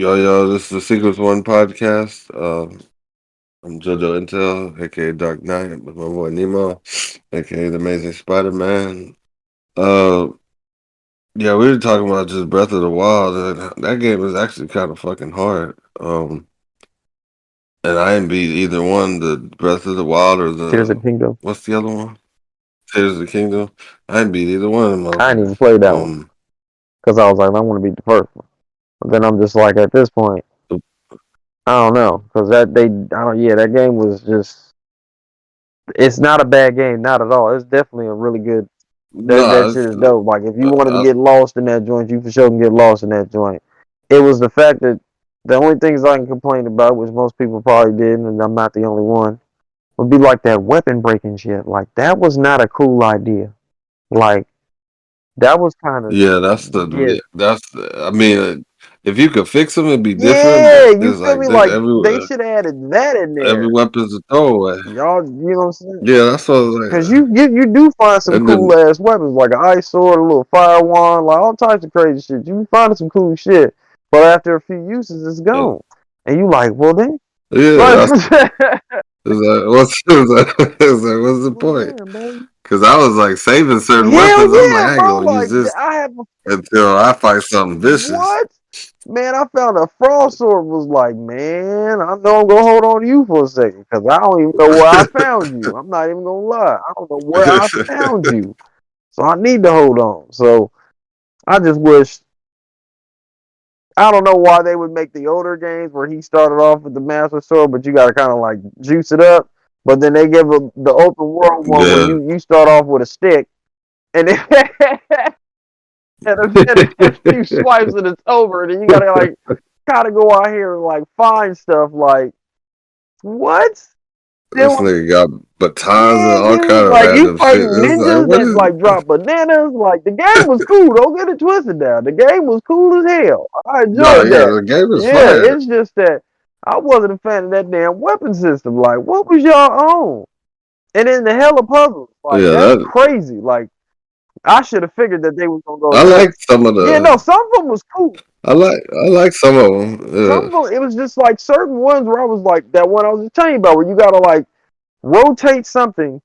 Yo, this is the Secrets One podcast. I'm JoJo Intel, aka Dark Knight, with my boy Nemo, aka the Amazing Spider-Man. Uh, yeah, we were talking about just Breath of the Wild, and that game is actually kind of fucking hard. And I didn't beat either one, the Breath of the Wild or Tears of the the Kingdom. what's the other one? Tears of the Kingdom. I didn't beat either one of them I didn't motherfuckers. even play that one because I was like, I want to beat the first one. But then I'm just like, at this point, I don't know because that game was just. It's not a bad game, not at all. It's definitely a really good. That no, shit is dope. Like if you wanted to I, get lost in that joint, you for sure can get lost in that joint. It was the fact that the only things I can complain about, which most people probably did, and I'm not the only one, would be like that weapon breaking shit. Like that was not a cool idea. Like that was kind of yeah, yeah. I mean, if you could fix them, it'd be different. Yeah, But you it's feel like me? this Like they should have added that in every there. weapon's a throwaway. Y'all, you know what I'm saying? Yeah, that's what I was Cause like. you do find some And cool then ass weapons like an ice sword, a little fire wand, like all types of crazy shit. You find some cool shit, but after a few uses, it's yeah, gone. And you like, well then, yeah, like, that's it's like what's the well point? damn, man. Because I was like saving certain Hell weapons. I'm like, yeah, I ain't bro. gonna use Like this I have until I fight something vicious. what? Man, I found a frost sword. Was like, man, I know I'm gonna hold on to you for a second because I don't even know where I found you. I'm not even gonna lie. I don't know where I found you, so I need to hold on. So I just wish. I don't know why they would make the older games where he started off with the Master Sword, but you got to kind of like juice it up. But then they give the open world one where Yeah. you start off with a stick and then and a few swipes and it's over. And then you got to like kind of go out here and like find stuff like what? Then This nigga got batons and yeah, all dude. kind of Like you random shit. fighting It's like, ninjas what that is like drop bananas. Like the game was cool. Don't get it twisted now. The game was cool as hell. I no, enjoyed yeah, that. the game is Yeah, fire. it's just that I wasn't a fan of that damn weapon system. Like, what was y'all on? And then the hella puzzles. Like Yeah, that's that crazy. Like I should have figured that they was gonna go I like there. some of Yeah, no, the some of them was cool. I like some of them. Some of them, it was just like certain ones where I was like that one I was just telling you about, where you gotta like rotate something.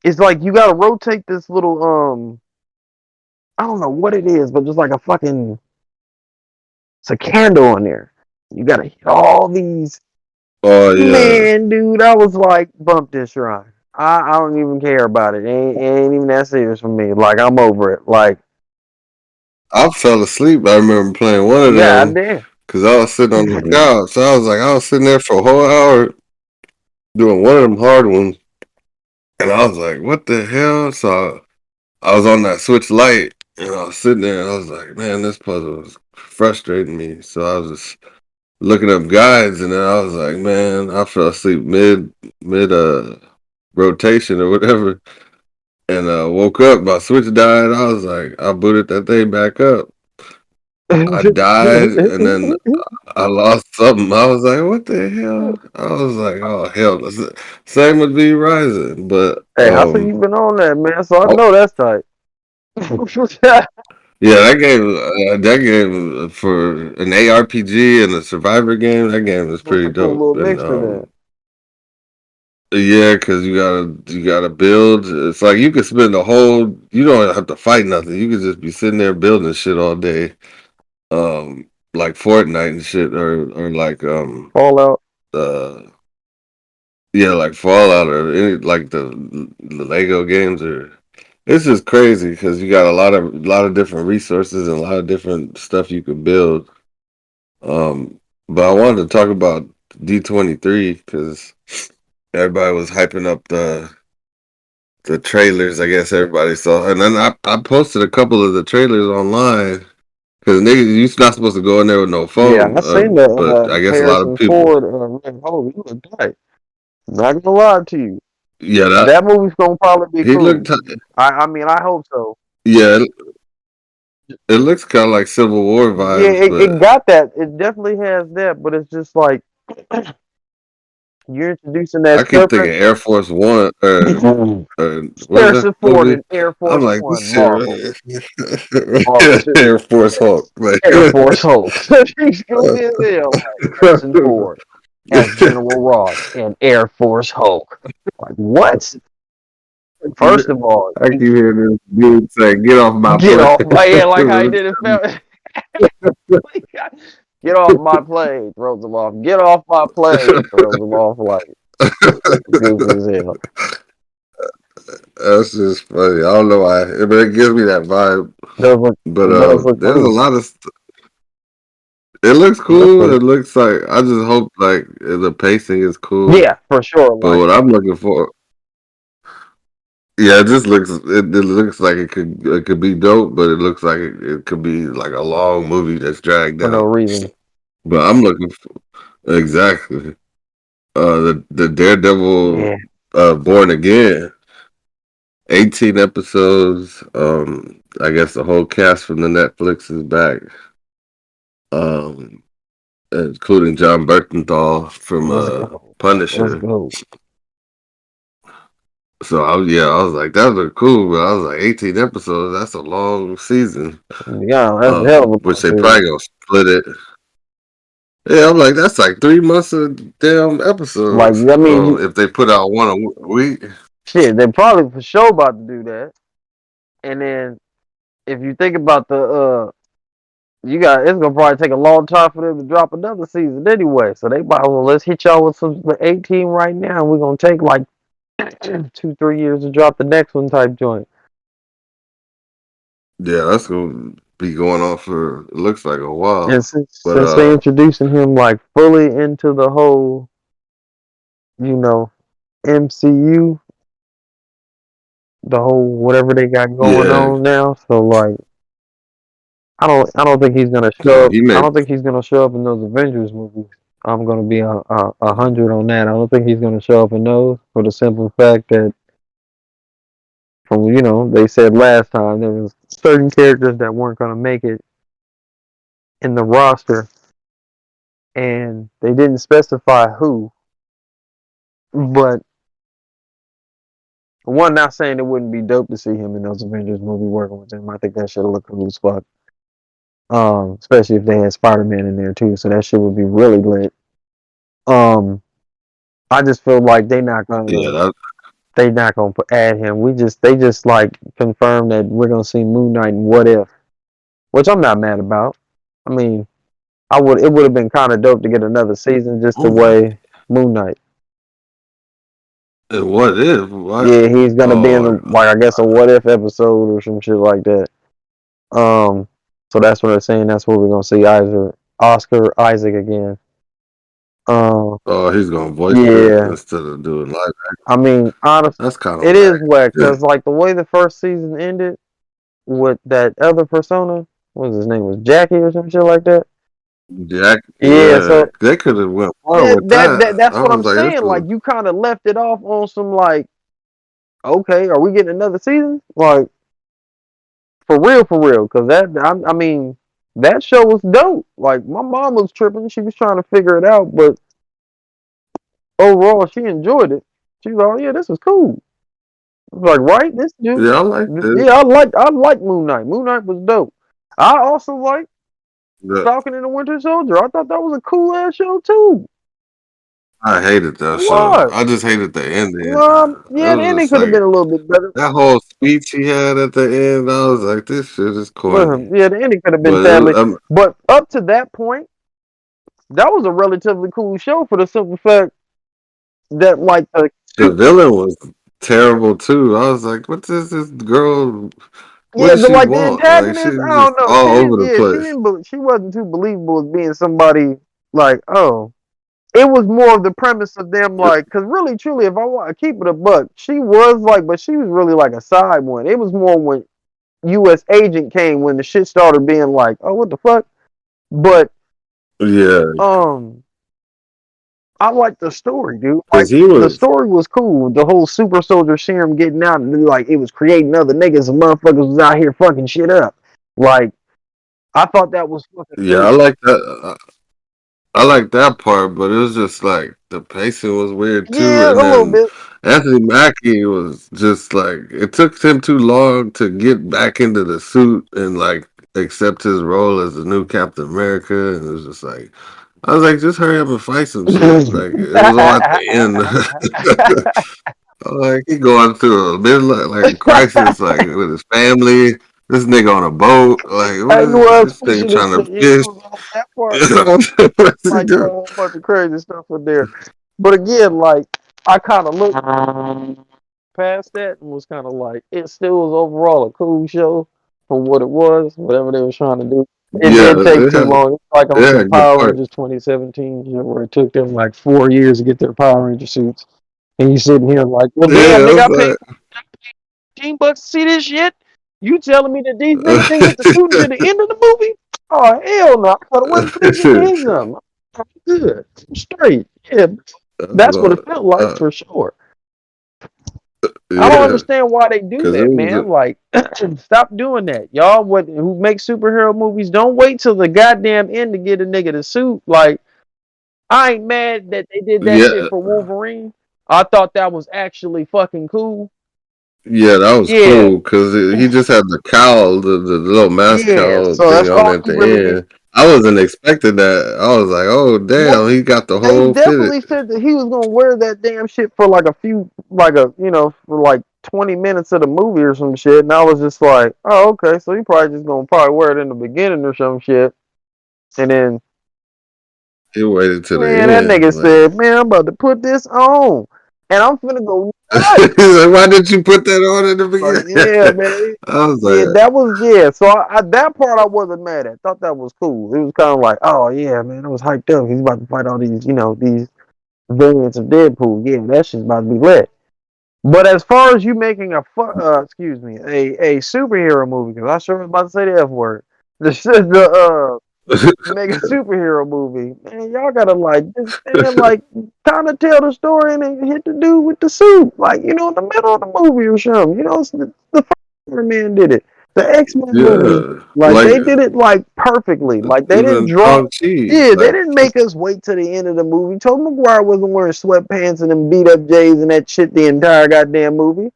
It's like you gotta rotate this little I don't know what it is, but just like a fucking it's a candle in there. You gotta hit all these Oh yeah, man, dude. I was like, bump this run. I don't even care about it. It ain't even that serious for me. Like I'm over it. Like I fell asleep. I remember playing one of god them damn. because I was sitting on the couch. So I was sitting there for a whole hour doing one of them hard ones, and I was like, what the hell? So I was on that Switch Lite, and I was sitting there, and I was like, man, this puzzle is frustrating me. So I was just looking up guides, and then I was like, man, I fell asleep mid rotation or whatever, and woke up. My Switch died. I was like, I booted that thing back up. I died, and then I lost something. I was like, what the hell? I was like, oh hell. Same with V Rising, but Hey, how long you been on that, man? So I know that's tight. yeah, that game for an ARPG and a survivor game, that game is It's pretty a cool dope. little And mixture then. yeah, because you gotta build. It's like you could spend the whole. You don't have to fight nothing. You could just be sitting there building shit all day. Like Fortnite and shit, or like Fallout. uh yeah, like Fallout or any like the Lego games or. It's just crazy because you got a lot of different resources and a lot of different stuff you can build. But I wanted to talk about D23 because everybody was hyping up the trailers. I guess everybody saw, and then I posted a couple of the trailers online because niggas you not supposed to go in there with no Yeah, phone. I seen the But I guess a lot of Harrison people, Ford. Oh, you look tight. Not gonna lie to you. yeah, That movie's gonna probably be he cool. looked, I mean, I hope so. yeah, it looks kind of like Civil War Yeah, vibes, it but got that. It definitely has that, but it's just like You're introducing that I keep serpent. thinking Air Force One. What is that Harrison Ford movie? in Air I'm Force like this One, shit. Marvel. Marvel too. Air Force Hulk. Like, Air Force Hulk. He's goofy as hell. Like Harrison Ford as General Ross in Air Force Hulk. Like what? First of all, I keep hearing this dude say, "Get off my get plane." off my yeah, like how he did it. Get off my plane, throws him off. Get off my plane, throws him off like goofy as hell. That's just funny. I don't know why, but it gives me that vibe. But It does look there's a cool. lot of. It looks It looks cool. cool. It looks like I just hope like the pacing is cool. Yeah, for sure. But Like what I'm looking for, yeah, it just looks. It looks like it could be dope, but it looks like it could be like a long movie that's dragged for no out. reason. But I'm looking for exactly the Daredevil Yeah. Born Again. 18 episodes. I guess the whole cast from the Netflix is back. Um, including John Bernthal from Let's go. Let's Punisher. go. So I was like, that look cool, but I was like, 18 episodes. That's a long season. Yeah, that's a hell of a Which they conversation. probably gonna split it. Yeah, I'm like, that's like 3 months of damn Like episodes. I mean, If they put out one a week. shit, they probably for sure about to do that. And then if you think about it's gonna probably take a long time for them to drop another season anyway. So they might well let's hit y'all with some 18 right now. We're gonna take like 2-3 years to drop the next one type joint. Yeah, that's gonna be going on for it looks like a while. And But since they introducing him like fully into the whole, you know, MCU, the whole whatever they got going yeah, on now. So like I don't think he's gonna show no, up. he I made don't think he's gonna show up in those Avengers movies. I'm gonna be a 100 on that. I don't think he's gonna show up in those for the simple fact that from they said last time there was certain characters that weren't gonna make it in the roster, and they didn't specify who. But one, not saying it wouldn't be dope to see him in those Avengers movie working with him. I think that should look cool as fuck. Especially if they had Spider-Man in there too, so that shit would be really lit. I just feel like yeah, they not gonna add him. They just like confirmed that we're gonna see Moon Knight and What If, which I'm not mad about. I mean, it would have been kind of dope to get another season just the way Moon Knight. and what if? What? Yeah, he's gonna be in Oh, like I guess a What If episode or some shit like that. So that's what they're saying. That's where we're gonna see Oscar Isaac again. oh, he's gonna voice it Yeah. instead of doing live action. I mean, honestly, That's kind of it whack. is whack because like the way the first season ended with that other persona, what was his name? Was Jackie or some shit like that? Jack, Yeah. yeah, So they could have went far yeah, with that. that's I what was I'm like, this saying. Like is you kind of left it off on some like, okay, are we getting another season? Like for real? Because I mean, that show was dope. Like my mom was tripping; she was trying to figure it out, but overall, she enjoyed it. She was like, "Oh yeah, this is cool." I was like, "Right, this dude." yeah, I like this. Yeah, I like Moon Knight. Moon Knight was dope. I also like The, Falcon and the Winter Soldier. I thought that was a cool ass show too. I hated that show. What? I just hated the ending. It Yeah, the was ending just could have like been a little bit better. that whole speech he had at the end. I was like, this shit is corny. Yeah, the ending could have been But sadly. But up to that point, that was a relatively cool show for the simple fact that like the villain was terrible too. I was like, what does this girl? What yeah, does she the want? Like she antagonist, I was don't just know. all over the She place. didn't she wasn't too believable as being somebody like, oh. It was more of the premise of them like, because really, truly, if I want to keep it a buck, she was like, but she was really like a side one. It was more when U.S. Agent came when the shit started being like, oh, what the fuck? But Yeah, I like the story, dude. Like because he the was. story was cool. The whole super soldier serum getting out and like it was creating other niggas and motherfuckers was out here fucking shit up. Like I thought that was fucking Yeah, I dope. like that. I like that part, but it was just like the pacing was weird too, Yeah, and a little then bit. Anthony Mackie was just like it took him too long to get back into the suit and like accept his role as the new Captain America, and it was just like I was like, just hurry up and fight some shit. Like it was all at the end. Like he going through a bit like a crisis, like with his family. This nigga on a boat, like what You is was this nigga pushing this trying to shit. Yeah, it fish? was all that part. Yeah, What's he like a doing? whole bunch of crazy stuff in there. But again, like I kind of looked past that and was kind of like, it still was overall a cool show for what it was, whatever they was trying to do. It Yeah, did take too long. It's like on it some had good Power part. Rangers 2017, where it took them like 4 years to get their Power Ranger suits. And you sitting here like, well, damn, Yeah, nigga, I it paid was $15 to see this shit. You telling me that these niggas didn't get the suit until the like, end of the movie? Oh, hell no. I thought it wasn't please give me his number. I'm good. I'm straight. Yeah, that's what it felt like for sure. I don't yeah, understand why they do because it that, was man. Like, stop doing that. Y'all who make superhero movies, don't wait till the goddamn end to get a nigga the suit. Like, I ain't mad that they did that shit yeah, for Wolverine. I thought that was actually fucking cool. yeah, that was Yeah. cool because he just had the cowl, the little mask Yeah. cowl So thing that's on all at you the really need. end. I wasn't expecting that. I was like, oh Well, damn, he got the they whole fitted. definitely said that he was gonna wear that damn shit for like a few, for like 20 minutes of the movie or some shit. And I was just like, oh, okay, so he probably just gonna probably wear it in the beginning or some shit. And then, He waited to the man, that end. nigga Like, said, man, I'm about to put this on, and I'm finna go nuts. he's like, why did you put that on in the Like, yeah, beginning? man. I was Yeah, like, that was yeah. So that part I wasn't mad at. Thought that was cool. It was kind of like, oh yeah, man, I was hyped up. He's about to fight all these variants of Deadpool. Yeah, that shit's about to be lit. But as far as you making a superhero movie, because I sure was about to say the F word. The make a superhero movie, man, y'all gotta like just man, like kind of tell the story and then hit the dude with the suit, like in the middle of the movie or something. It's the Spider-Man did it. The X-Men movie, yeah, like like they did it like perfectly. Like they didn't even draw. Shang-Chi. Yeah, they Like, didn't make us wait to the end of the movie. Tobey Maguire wasn't wearing sweatpants and them beat up J's and that shit the entire goddamn movie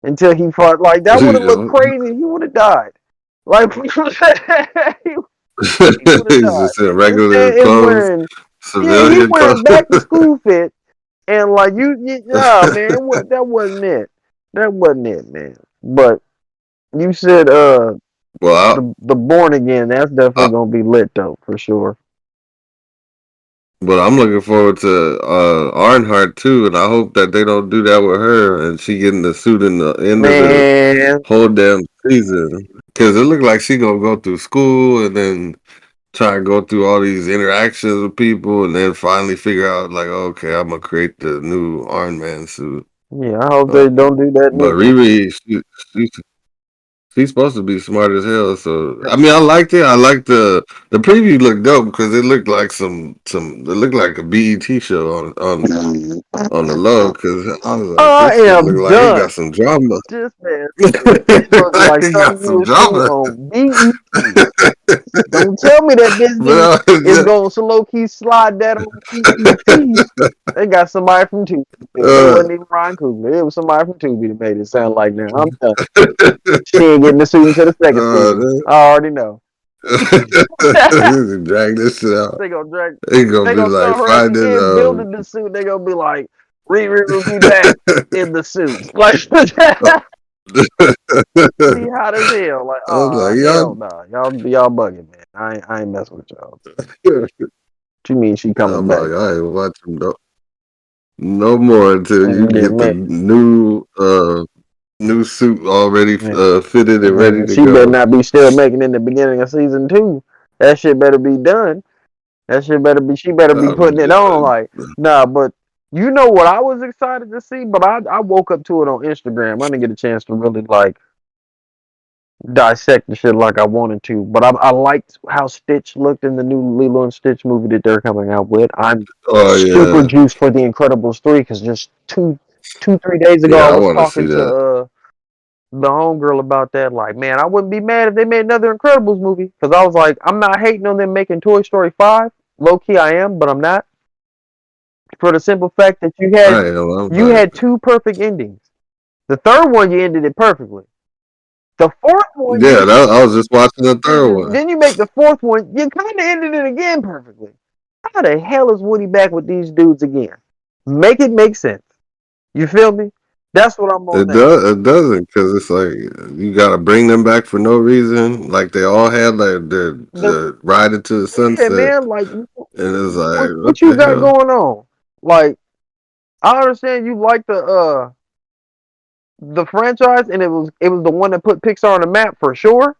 until he fought. Like that would have looked you crazy. He would have died. Like he would have he's died. just in This regular man is clothes, wearing, yeah, he civilian clothes. wearing back to school fit, and like nah, man, that wasn't it. That wasn't it, man. But you said well, the Born Again. That's definitely I, gonna be lit though for sure. but I'm looking forward to Arnhart too, and I hope that they don't do that with her and she getting the suit in the end of the Man, whole damn season. Because it looked like she gonna go through school and then try and go through all these interactions with people, and then finally figure out like, okay, I'm gonna create the new Iron Man suit. yeah, I hope they But don't do that but neither. Riri, she's supposed to be smart as hell. So I mean, I liked it. I liked the preview looked dope because it looked like some. It looked like a BET show on the low. Because I was like, I this shit look am like it got done. some drama. This man said this looked like It got something you some would see drama. on BET. Don't tell me that this But dude I was is just, going to low key slide that on BET. They got somebody from Tubi. It uh, wasn't even Ryan Coogler. It was somebody from Tubi that made it sound like that. I'm done. She ain't getting the suit until the second season. uh, I already know. drag this shit out. They gonna drag. They gonna They be gonna like show her at the finding end building the suit. They gonna be like, Riri will be back in the suit. Like, be hot as hell. Like, I was like, hell y'all. nah. Y'all bugging, man. I ain't messing with y'all. What you mean she coming I'm back? like, I ain't watching no more until you Yeah, get the man. new suit already Man, fitted and ready man, to she better go. not be still making in the beginning of season 2. That shit better be done. That shit better be. She better be That'll be putting it on. good. Like, nah, but you know what I was excited to see, but I woke up to it on Instagram. I didn't get a chance to really like dissect the shit like I wanted to. But I liked how Stitch looked in the new Lilo and Stitch movie that they're coming out with. I'm Oh super yeah, juiced for The Incredibles 3 because just 2-3 days ago yeah. I I was want to see talking to that. the homegirl about that. Like, man, I wouldn't be mad if they made another Incredibles movie because I was like, I'm not hating on them making Toy Story 5. low key I am, but I'm not. For the simple fact that I am. I'm you like, had two perfect endings. The third one you ended it perfectly. The fourth one yeah, I was just watching the third one. then you make the fourth one, you kind of ended it again perfectly. How the hell is Woody back with these dudes again? Make it make sense. You feel me? That's what I'm on It now. does. It doesn't because it's like you got to bring them back for no reason. Like they all had like the ride into the Yeah, sunset, man. Like, and it's like what what you the got hell? going on? Like, I understand you like the franchise, and it was the one that put Pixar on the map for sure.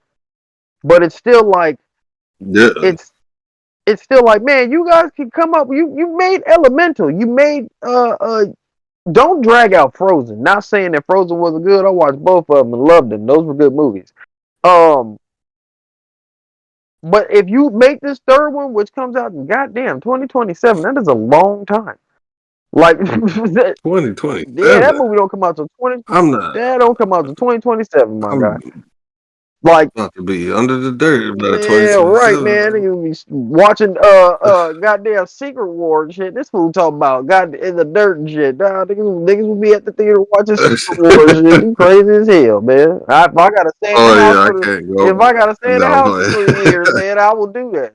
But it's still like Yeah, it's it's still like, man, you guys can come up. You made Elemental. You made Don't drag out Frozen. Not saying that Frozen wasn't good. I watched both of them and loved them. Those were good movies. Um, but if you make this third one, which comes out in goddamn 2027, that is a long time. Like, yeah, 2027. that movie don't come out till 20. I'm not. That don't come out till 2027, my guy. I'm Like, about to be under the dirt by yeah, right, man. 2027. You be watching goddamn Secret War and shit. This fool talking about God in the dirt and shit. Nah, niggas will be at the theater watching Secret War and shit. You crazy as hell, man. If I gotta stay in the Oh house yeah, I for can't if go. I gotta stay in the No, I'm house for 3 years, playing. man, I will do that.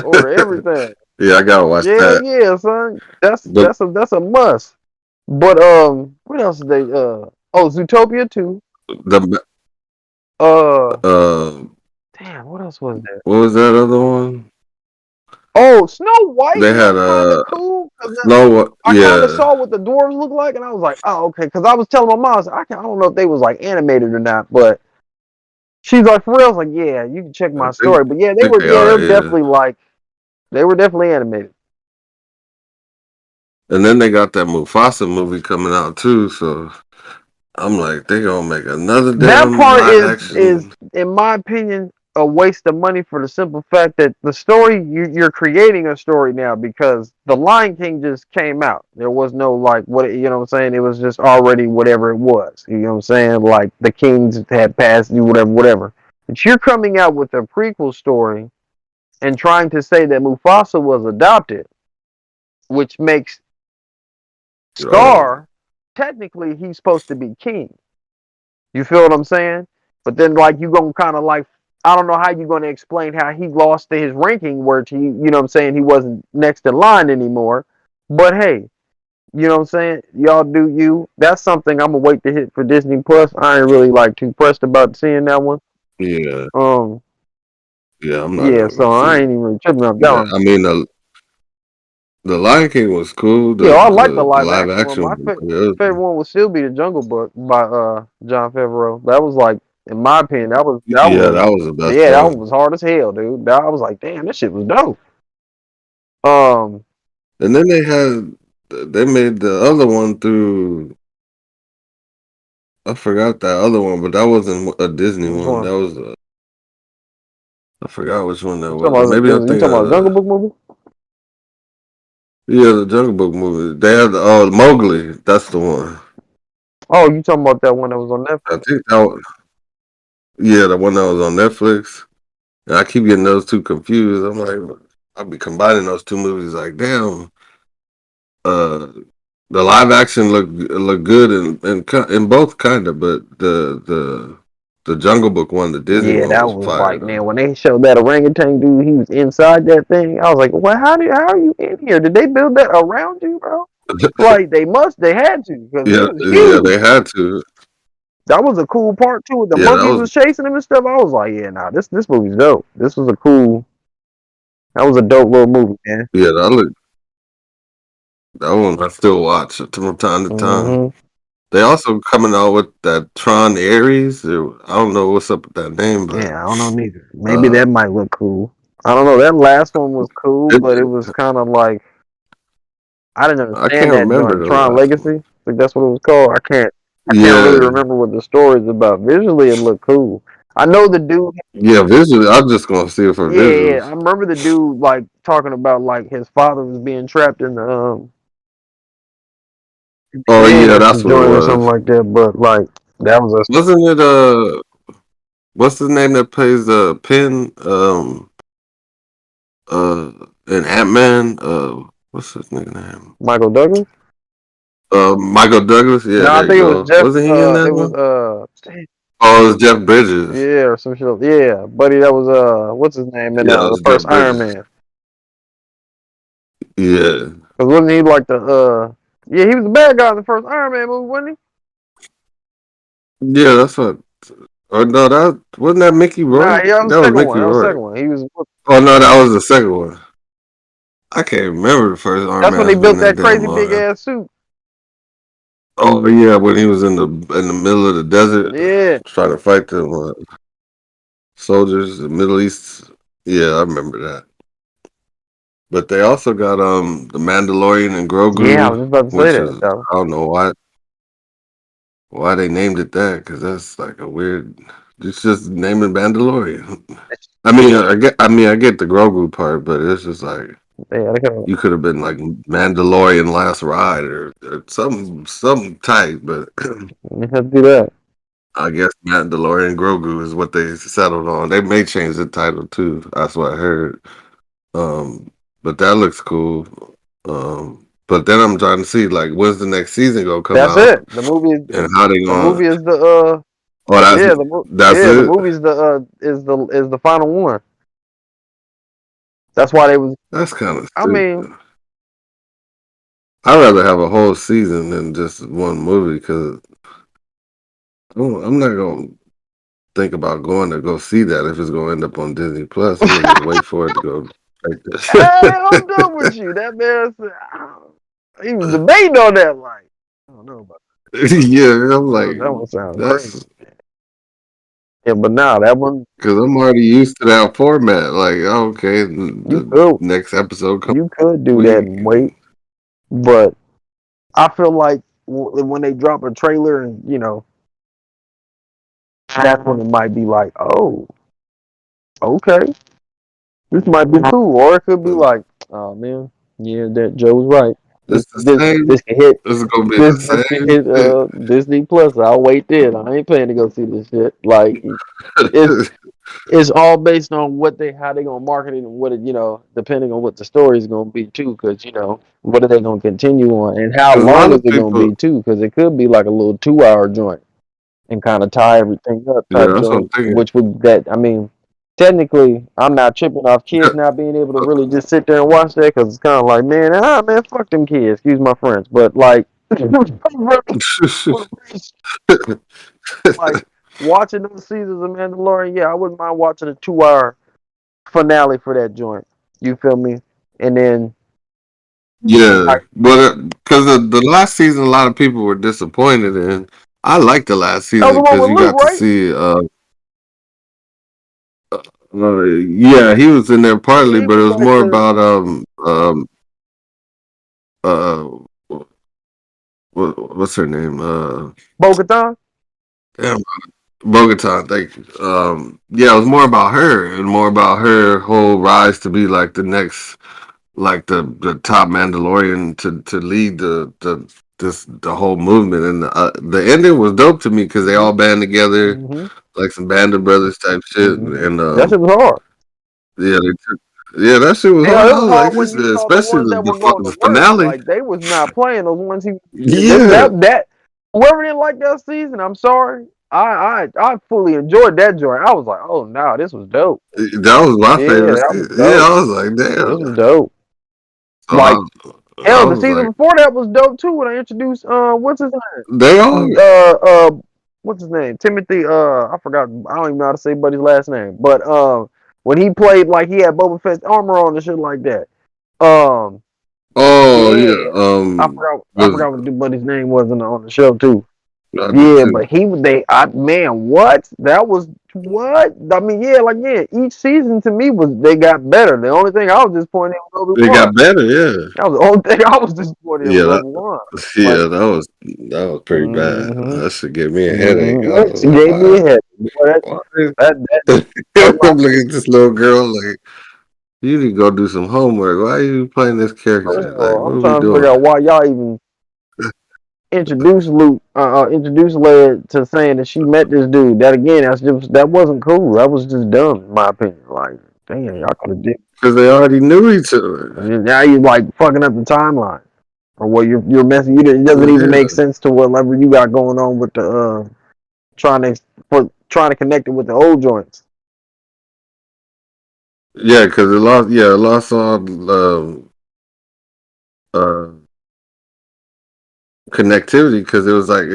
Order everything. Yeah, I gotta watch Yeah, that. yeah, son. That's The that's a that's a must. But what else did they Zootopia 2. the Uh uh, Damn, what else was there? what was that other one? Oh, Snow White They had looked kind of cool because Snow. I kind of Yeah, saw what the dwarves look like, and I was like, oh, okay. Because I was telling my mom, I, was like, I don't know if they was like animated or not, but she's like, for real. I was like, yeah, you can check I my story. But yeah, think they they are. were Yeah, definitely animated. and then they got that Mufasa movie coming out too. So I'm like, they gonna make another That damn part live is action. in my opinion a waste of money for the simple fact that the story you're creating a story now because the Lion King just came out. There was no like what you know what I'm saying. It was just already whatever it was. You know what I'm saying? Like the kings had passed, you whatever. But you're coming out with a prequel story and trying to say that Mufasa was adopted, which makes Oh, Scar technically he's supposed to be king. You feel what I'm saying? But then, like, you gonna kind of like, I don't know how you gonna explain how he lost to his ranking, where he, you know what I'm saying, he wasn't next in line anymore. But hey, you know what I'm saying? Y'all do you. That's something I'm gonna wait to hit for Disney Plus. I ain't really like too pressed about seeing that one. yeah, Um, yeah. I'm not yeah, gonna go so I see ain't it. even really tripping up that Yeah, one. I mean the Lion King was cool. Yeah, I like the The live live action one. action My was good. favorite one would still be the Jungle Book by John Favreau. That was like, in my opinion, that Yeah, was that was the best yeah, that one one. was hard as hell, dude. I was like, damn, this shit was dope. Um, And then they made the other one through. I forgot that other one, but that wasn't a Disney which one. one? That was I forgot which one that You was. talking about? Maybe I'm You thinking talking of about the Jungle Book movie? the Jungle Book movie. They had Mowgli. That's the one. Oh, you talking about that one that was on I Netflix? think that was, yeah, the one that was on Netflix. And I keep getting those two confused. I'm like, I'll be combining those two movies. Like, damn, uh, the live action look good in both kind of, but the Jungle Book one, the Disney Yeah, one, that was was fire like, though. man, when they showed that orangutan dude, he was inside that thing. I was like, well, how are you in here? Did they build that around you, bro? Like they had to, because he Yeah, was yeah, huge. they had to. That was a cool part too. With the Yeah, that monkeys was was chasing him and stuff. I was like, yeah, nah, this movie's dope. That was a dope little movie, man. yeah, that one I still watch from time to time. Hmm. They also coming out with that Tron Ares. I don't know what's up with that name, but Yeah, I don't know neither. Maybe uh, that might look cool. I don't know. That last one was cool, it, but it was kind of like I didn't I understand can't that remember joint. the Tron last Legacy. one. I think that's what it was called. I can't really Yeah, remember what the story's about. Visually, it looked cool. I know the dude. yeah, visually, I'm just gonna see it for Yeah, yeah. visuals. I remember the dude like talking about like his father was being trapped in Oh the end yeah, or some that's what it joint or something was. like that. But like that was a Wasn't it what's the name that plays the Pin? and Ant-Man. What's his nigga name? Michael Douglas. Michael Douglas. Yeah, No, I there think you it was go. Jeff. Wasn't he in that It was one? Oh, it was Jeff Bridges. yeah, or some shit. Yeah, buddy, that was what's his name in Yeah, it the was Jeff first Iron Bridges. Man? Yeah. Cause wasn't he like the yeah, he was the bad guy in the first Iron Man movie, wasn't Yeah, that's what. Or no, that wasn't that Mickey he? Nah, Rourke. yeah, that was That the was second one. Mickey That was the Rourke. second one. He was. Oh no, that was the second one. I can't remember the first Iron That's when Man. they It's been built that that damn crazy long. big ass suit. Oh yeah, when he was in the middle of the desert Yeah, trying to fight them soldiers, the Middle East. Yeah, I remember that. But they also got the Mandalorian and yeah, I Grogu, was just about to say which that is though. I don't know why they named it that, because that's like a weird. It's just naming Mandalorian. I get the Grogu part, but it's just like Yeah, they could you could have been like Mandalorian Last Ride or some type, but have to do that. I guess Mandalorian Grogu is what they settled on. They may change the title too. That's what I heard. But that looks cool. But then I'm trying to see like when's the next season gonna come That's out it. The movie. and how they The gonna. movie is the Oh, yeah that's the it. movie's the is the final one. That's why they was. That's kind of I mean, stupid. I'd rather have a whole season than just one movie because I'm not gonna think about going to go see that if it's gonna end up on Disney Plus. I'm gonna just wait for it to go like hey, I'm this. done with you. That man said he was debating on that. Like, I don't know about Yeah, I'm that. like That one sounds crazy. that's Yeah, but now that one because I'm already used to that format. Like, okay, you the could next episode comes do that week. and wait, but I feel like when they drop a trailer and that's when it might be like, oh, okay, this might be cool, or it could be like, oh man, yeah, that Joe's right. It's the same. This can hit This is gonna be the this can same hit shit. Disney Plus. I'll wait then. I ain't paying to go see this shit. Like it's it's all based on how they gonna market it and what it depending on what the story is gonna be too. Because what are they gonna continue on and how Because a long lot is of it gonna people, be too? Because it could be like a little 2 hour joint and kind of tie everything up yeah, type that's what I'm joint. thinking. Which would that I mean. Technically, I'm not tripping off kids not being able to really just sit there and watch that because it's kind of like, man, fuck them kids. Excuse my French, but like, like watching those seasons of Mandalorian, yeah, I wouldn't mind watching a 2 hour finale for that joint. You feel me? And then, Yeah, but because the last season, a lot of people were disappointed in. I liked the last that was season the one because with you Luke, got to right? see. Yeah, he was in there Yeah, partly, he but it was was like more the about uh what's her name? Bo-Katan. Damn, Bogota. Thank you. Yeah, it was more about her and more about her whole rise to be like the next, like the top Mandalorian to lead the whole movement. And the ending was dope to me because they all band together Mm-hmm. like some Band of Brothers type shit. Mm-hmm. And That shit was hard. yeah, they took. Yeah, that shit was Hell, hard. it I was was like, hard this, when you saw the especially ones that were going to the work. finale. Like they was not playing those ones. Yeah, That whoever didn't like that season, I'm sorry. I fully enjoyed that joint. I was like, oh no, this was dope. that was my Yeah, favorite. that was Yeah, dope. I was like, This damn. was dope. So Like I hell, the was season like, before that was dope too. When I introduced what's his they all. name? What's his name? Timothy. I forgot. I don't even know how to say buddy's last name. But when he played like he had Boba Fett's armor on and shit like that. Um, Oh yeah, yeah. I Was forgot what the buddy's name was on the show too. I did Yeah, too. but man, what? That was what? I mean, yeah, like yeah, each season to me they got better. The only thing I was disappointed in was It Obi-Wan. got better. Yeah. That was the only thing I was disappointed in Yeah. was Obi-Wan. Like, Yeah. That was pretty bad. mm-hmm, That should give me a headache. I mm-hmm. was She like, gave me why? a head. Boy, Why? that was I'm my looking at this little girl like, you need to go do some homework. Why are you playing this first character? of Like, all. what I'm are we trying to figure doing? out why y'all even introduced Luke, introduced Leia to saying that she met this dude. That again, that wasn't cool. That was just dumb, in my opinion. Like, damn, y'all could have did. because they already knew each other. And now you like fucking up the timeline, or what you're messing. It doesn't even make Yeah, sense to whatever you got going on with the trying to trying to connect it with the old joints. yeah, because it lost. Yeah, it lost all uh, connectivity because it was like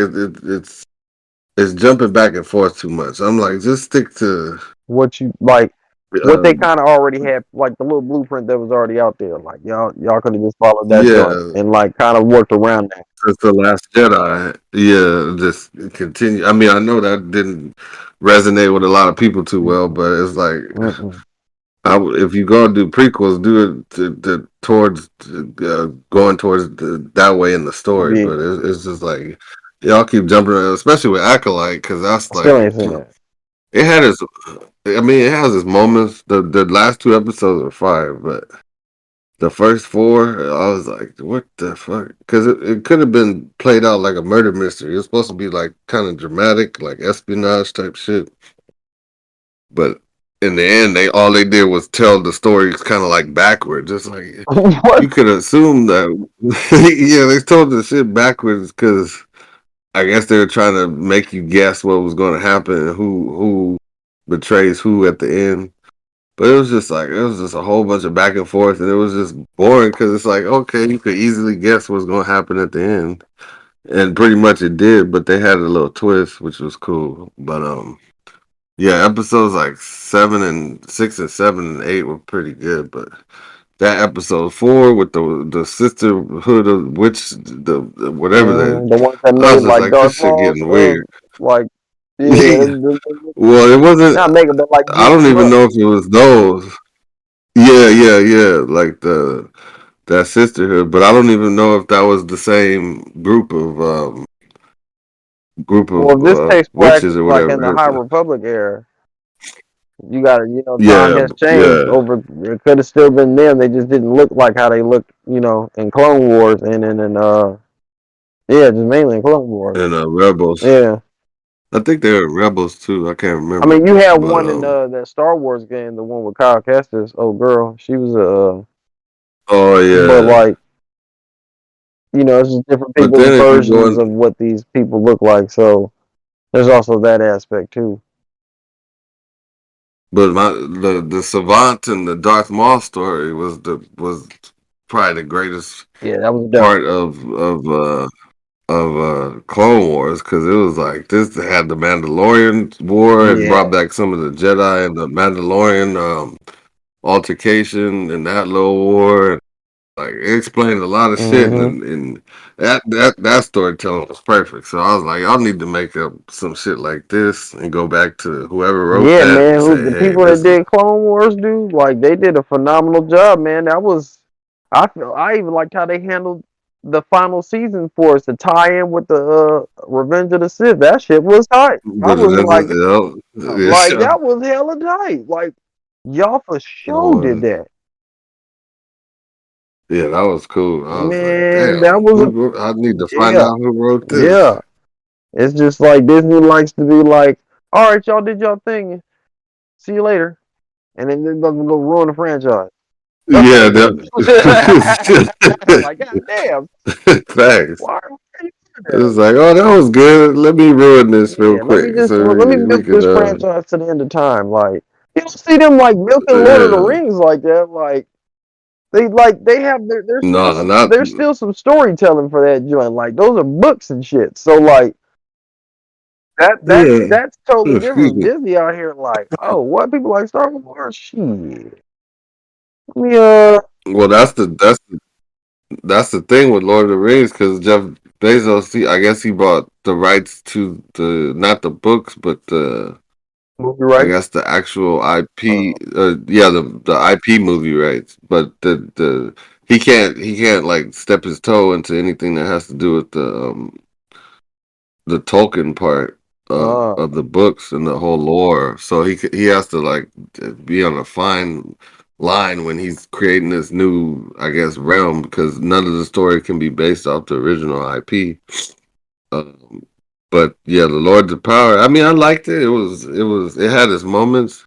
it's jumping back and forth too much. I'm like, just stick to What you like, what uh, they kind of already had, like the little blueprint that was already out there. Like y'all could have just followed that joint yeah. and like kind of worked around that. Since the Last Jedi, yeah, just continue. I mean, I know that didn't resonate with a lot of people too well, Mm-mm, but it's like mm-mm. if you go do prequels, do it towards going towards that way in the story. Yeah, But it's just like y'all keep jumping around, especially with Acolyte, because that's I still ain't like seen that. it had its. I mean, it has its moments. The last two episodes are fire, but the first four, I was like, what the fuck? Because it could have been played out like a murder mystery. It was supposed to be like kind of dramatic, like espionage type shit. But in the end, all they did was tell the story kind of like backwards. Just like What? you could assume that, yeah, they told the shit backwards because I guess they were trying to make you guess what was going to happen and who betrays who at the end. But it was just a whole bunch of back and forth, and it was just boring because it's like, okay, you could easily guess what's going to happen at the end, and pretty much it did. But they had a little twist, which was cool. But yeah, episodes like 6 and 7 and 8 were pretty good. But that episode 4 with the sisterhood of witch, the whatever that, The ones that I made was just like like, Darth this shit Maul's getting weird. like yeah, Yeah. Well, it wasn't. not mega, but like I beat don't them even up. know if it was those. Yeah, yeah, yeah. Like that sisterhood, but I don't even know if that was the same group Well, of if this takes place witches or like in the whatever. High Republic era, you got to, time Yeah, has changed. yeah. Over, it could have still been them. They just didn't look like how they looked, in Clone Wars and in yeah, just mainly in Clone Wars. And Rebels. Yeah, I think they were Rebels too. I can't I remember, mean, you had but one in that Star Wars game, the one with Kyle Kestis, old girl. She was oh but yeah. like it's just different But people's then if you go versions in, of what these people look like. So there's also that aspect too. but the Savant and the Darth Maul story was probably the greatest Yeah, that was dope. part of Clone Wars because it was like this had the Mandalorian war and brought Yeah. back some of the Jedi and the Mandalorian altercation and that little war. And, like it explained a lot of shit Hmm. and that storytelling was perfect. So I was like, y'all need to make up some shit like this and go back to whoever wrote Yeah, that man. and Who say, the hey, people that this is did Clone Wars do? Like they did a phenomenal job, man. That was I even liked how they handled the final season for us to tie in with the Revenge of the Sith. That shit was tight. I but was like, yeah, that was hella tight. Like y'all for it sure did was. that, Yeah, that was cool. I was like, man. damn, That was I need to find yeah, out who wrote this. yeah. It's just like Disney likes to be like, all right, y'all did y'all thing. See you later, and then they're gonna go ruin the franchise. That's what Yeah, they do. Like, that, goddamn, facts. why are you doing It that? was like, oh, that was good. Let me ruin this real Yeah, quick so let me we milk could, this franchise to the end of time. Like, you don't see them like milking Lord of the yeah. Rings like that. They have No, not, there's still some storytelling for that joint. Like those are books and shit. So like yeah. that's totally Excuse different. me. Disney out here like, oh, what people like Star Wars? Shit. Let me Well, that's the thing with Lord of the Rings because Jeff Bezos, I guess he bought the rights to the not the books, but movie I rights. guess the actual IP, Uh, yeah, the IP movie rights, but the he can't like step his toe into anything that has to do with the Tolkien part uh, of the books and the whole lore. So he has to like be on a fine line when he's creating this new, I guess, realm because none of the story can be based off the original IP. Um, but yeah, the Lords of Power. I mean, I liked it. It had its moments.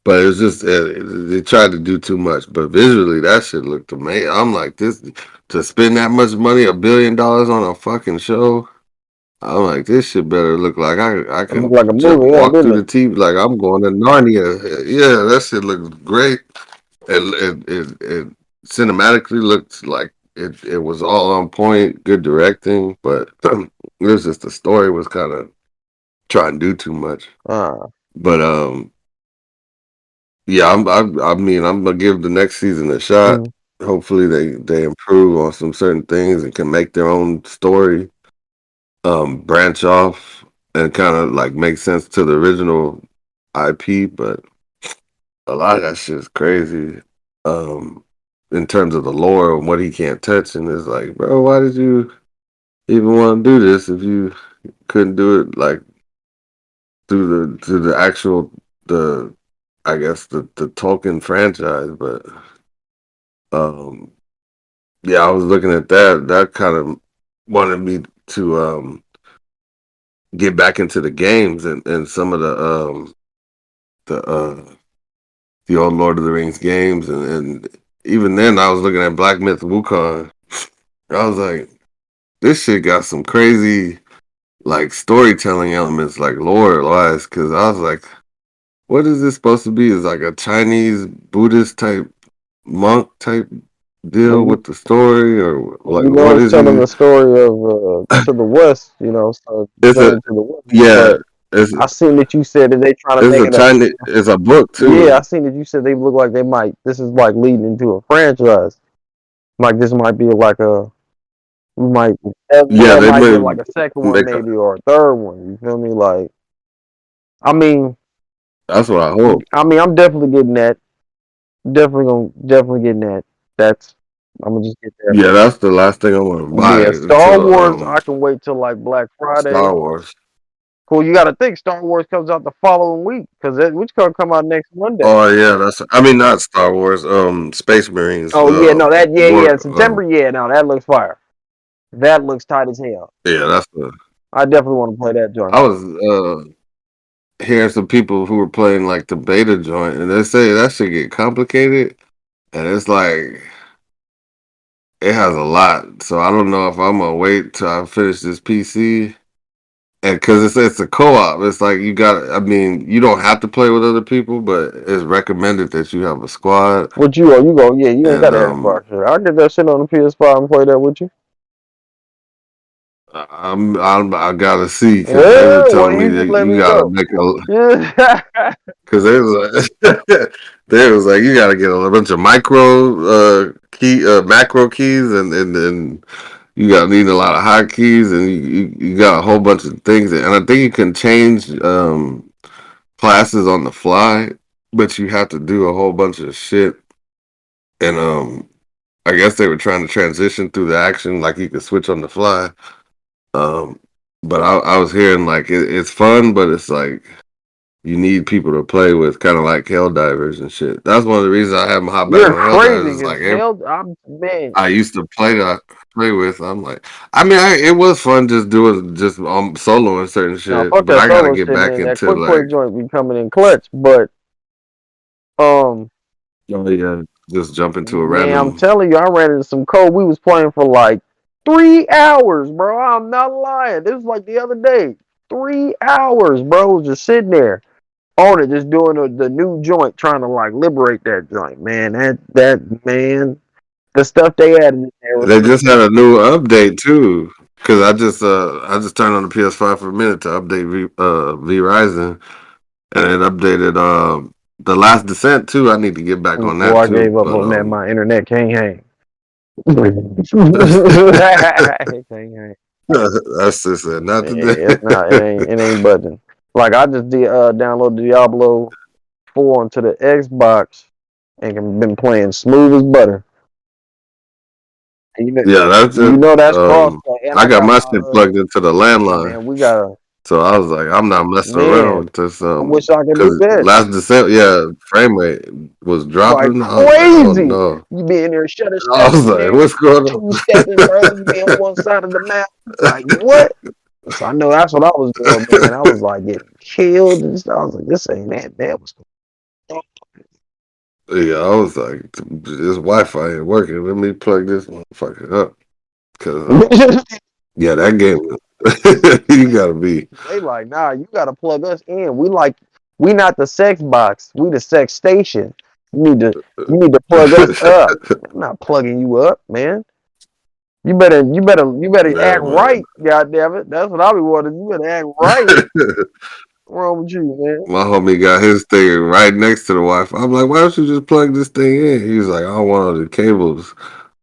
But it was just they tried to do too much. But visually, that shit looked amazing. I'm like, this to spend that much money, $1 billion on a fucking show. I'm like, this shit better look like I It looked can like a just movie, yeah, walk didn't through it? the TV like I'm going to Narnia. Yeah, that shit looks great. It cinematically looked like it was all on point, good directing, but it was just the story was kind of trying to do too much. Uh, But yeah, I mean, I'm gonna give the next season a shot. mm, Hopefully, they improve on some certain things and can make their own story, branch off and kind of like make sense to the original IP. But a lot of that shit is crazy. Um, in terms of the lore and what he can't touch, and it's like, bro, why did you even want to do this if you couldn't do it like through the actual the I guess the Tolkien franchise? But um, yeah, I was looking at that. That kind of wanted me to get back into the games and some of the the old Lord of the Rings games and even then I was looking at Black Myth Wukong. I was like, this shit got some crazy like storytelling elements, like lore wise, because I was like, what is this supposed to be? Is like a Chinese Buddhist type monk type deal well, with the story, or like you know, what it's is telling he? the story of to the west. You know, so It's a journey to the west. yeah, But I seen that you said that they trying to it's make a it a. Chinese, it's a book Yeah, I too. seen that you said they look like they might. This is like leading into a franchise. Like this might be like a. We might. Yeah, There they might be may like a second one, make a. maybe, or a third one. You feel me? Like, I mean, That's what I hope. I'm definitely getting that. Definitely getting that. That's. I'm gonna just get that. Yeah, that's the last thing I want to buy Yeah, Star until Wars. I can wait till like Black Friday. Star Wars. Cool. You got to think Star Wars comes out the following week because which gonna come out next Monday. Oh yeah, that's. I mean, not Star Wars. Space Marines. Oh yeah, no, that yeah, War. September. Yeah, no, that looks fire. That looks tight as hell. Yeah, that's the. I definitely want to play that joint. I was hearing some people who were playing like the beta joint, and they say that should get complicated, and it's like it has a lot. So I don't know if I'm gonna wait till I finish this PC. And because it's a co-op, it's like you got. I mean, you don't have to play with other people, but it's recommended that you have a squad. What you go? You go? Yeah, you ain't got And an Xbox. I'll get that shit on the PS5 and play that with you. I gotta see because they were Yeah, well, telling me you that just let you me gotta know. make a Yeah. because they was like they was like you gotta get a bunch of micro macro keys and you got need a lot of hotkeys and you got a whole bunch of things and I think you can change classes on the fly, but you have to do a whole bunch of shit and I guess they were trying to transition through the action like you could switch on the fly. Um, but I was hearing like it's fun, but it's like you need people to play with, kind of like Helldivers and shit. That's one of the reasons I haven't hopped back You're on Helldivers. crazy Is because like hell, I'm man. I used to play with. I'm like, I mean, it was fun just doing just soloing certain Now shit, fuck but that I got to solo get shit, back man. That into quick play like, joint be coming in clutch, but um. oh yeah, just jump into a Man, I'm random. telling you, I ran into some code. We was playing for like 3 hours, bro. I'm not lying. This was like the other day. 3 hours, bro. Was just sitting there on it, just doing the new joint, trying to like liberate that joint. Man, that man, the stuff they added in there was They just crazy. had a new update too. Cause I just turned on the PS5 for a minute to update Verizon, and it updated the Last Descent too. I need to get back on Before that I too. gave up But on that, my internet can't hang. It can't hang. that's just it. Not today. It's not. It ain't budging. Like I just downloaded Diablo 4 onto the Xbox and been playing smooth as butter. Yeah, that's You it. know that's crossplay, and I I got got my my shit plugged into the landline, man. We got a so I was like, I'm not messing around man. with this. I wish I could do Because that. Last December, yeah, frame rate was Like dropping. I was like, oh crazy. no. You be in there shutter I was stepping, like, there what's going on? two stepping, bro. You be on one side of the map. Like what? So I know that's what I was doing, man. I was like getting killed and stuff. I was like, this ain't that bad. Yeah, I was like, this Wi-Fi ain't working. Let me plug this motherfucker up. Cause yeah, that game, you gotta be. They like, nah, you gotta plug us in. We not the sex box. We the sex station. You need to plug us up. I'm not plugging you up, man. You better Yeah, act man. right. God damn it. That's what I be wanting. You better act right. What's wrong with you, man? My homie got his thing right next to the Wi-Fi. I'm like, why don't you just plug this thing in? He's like, I don't want all the cables.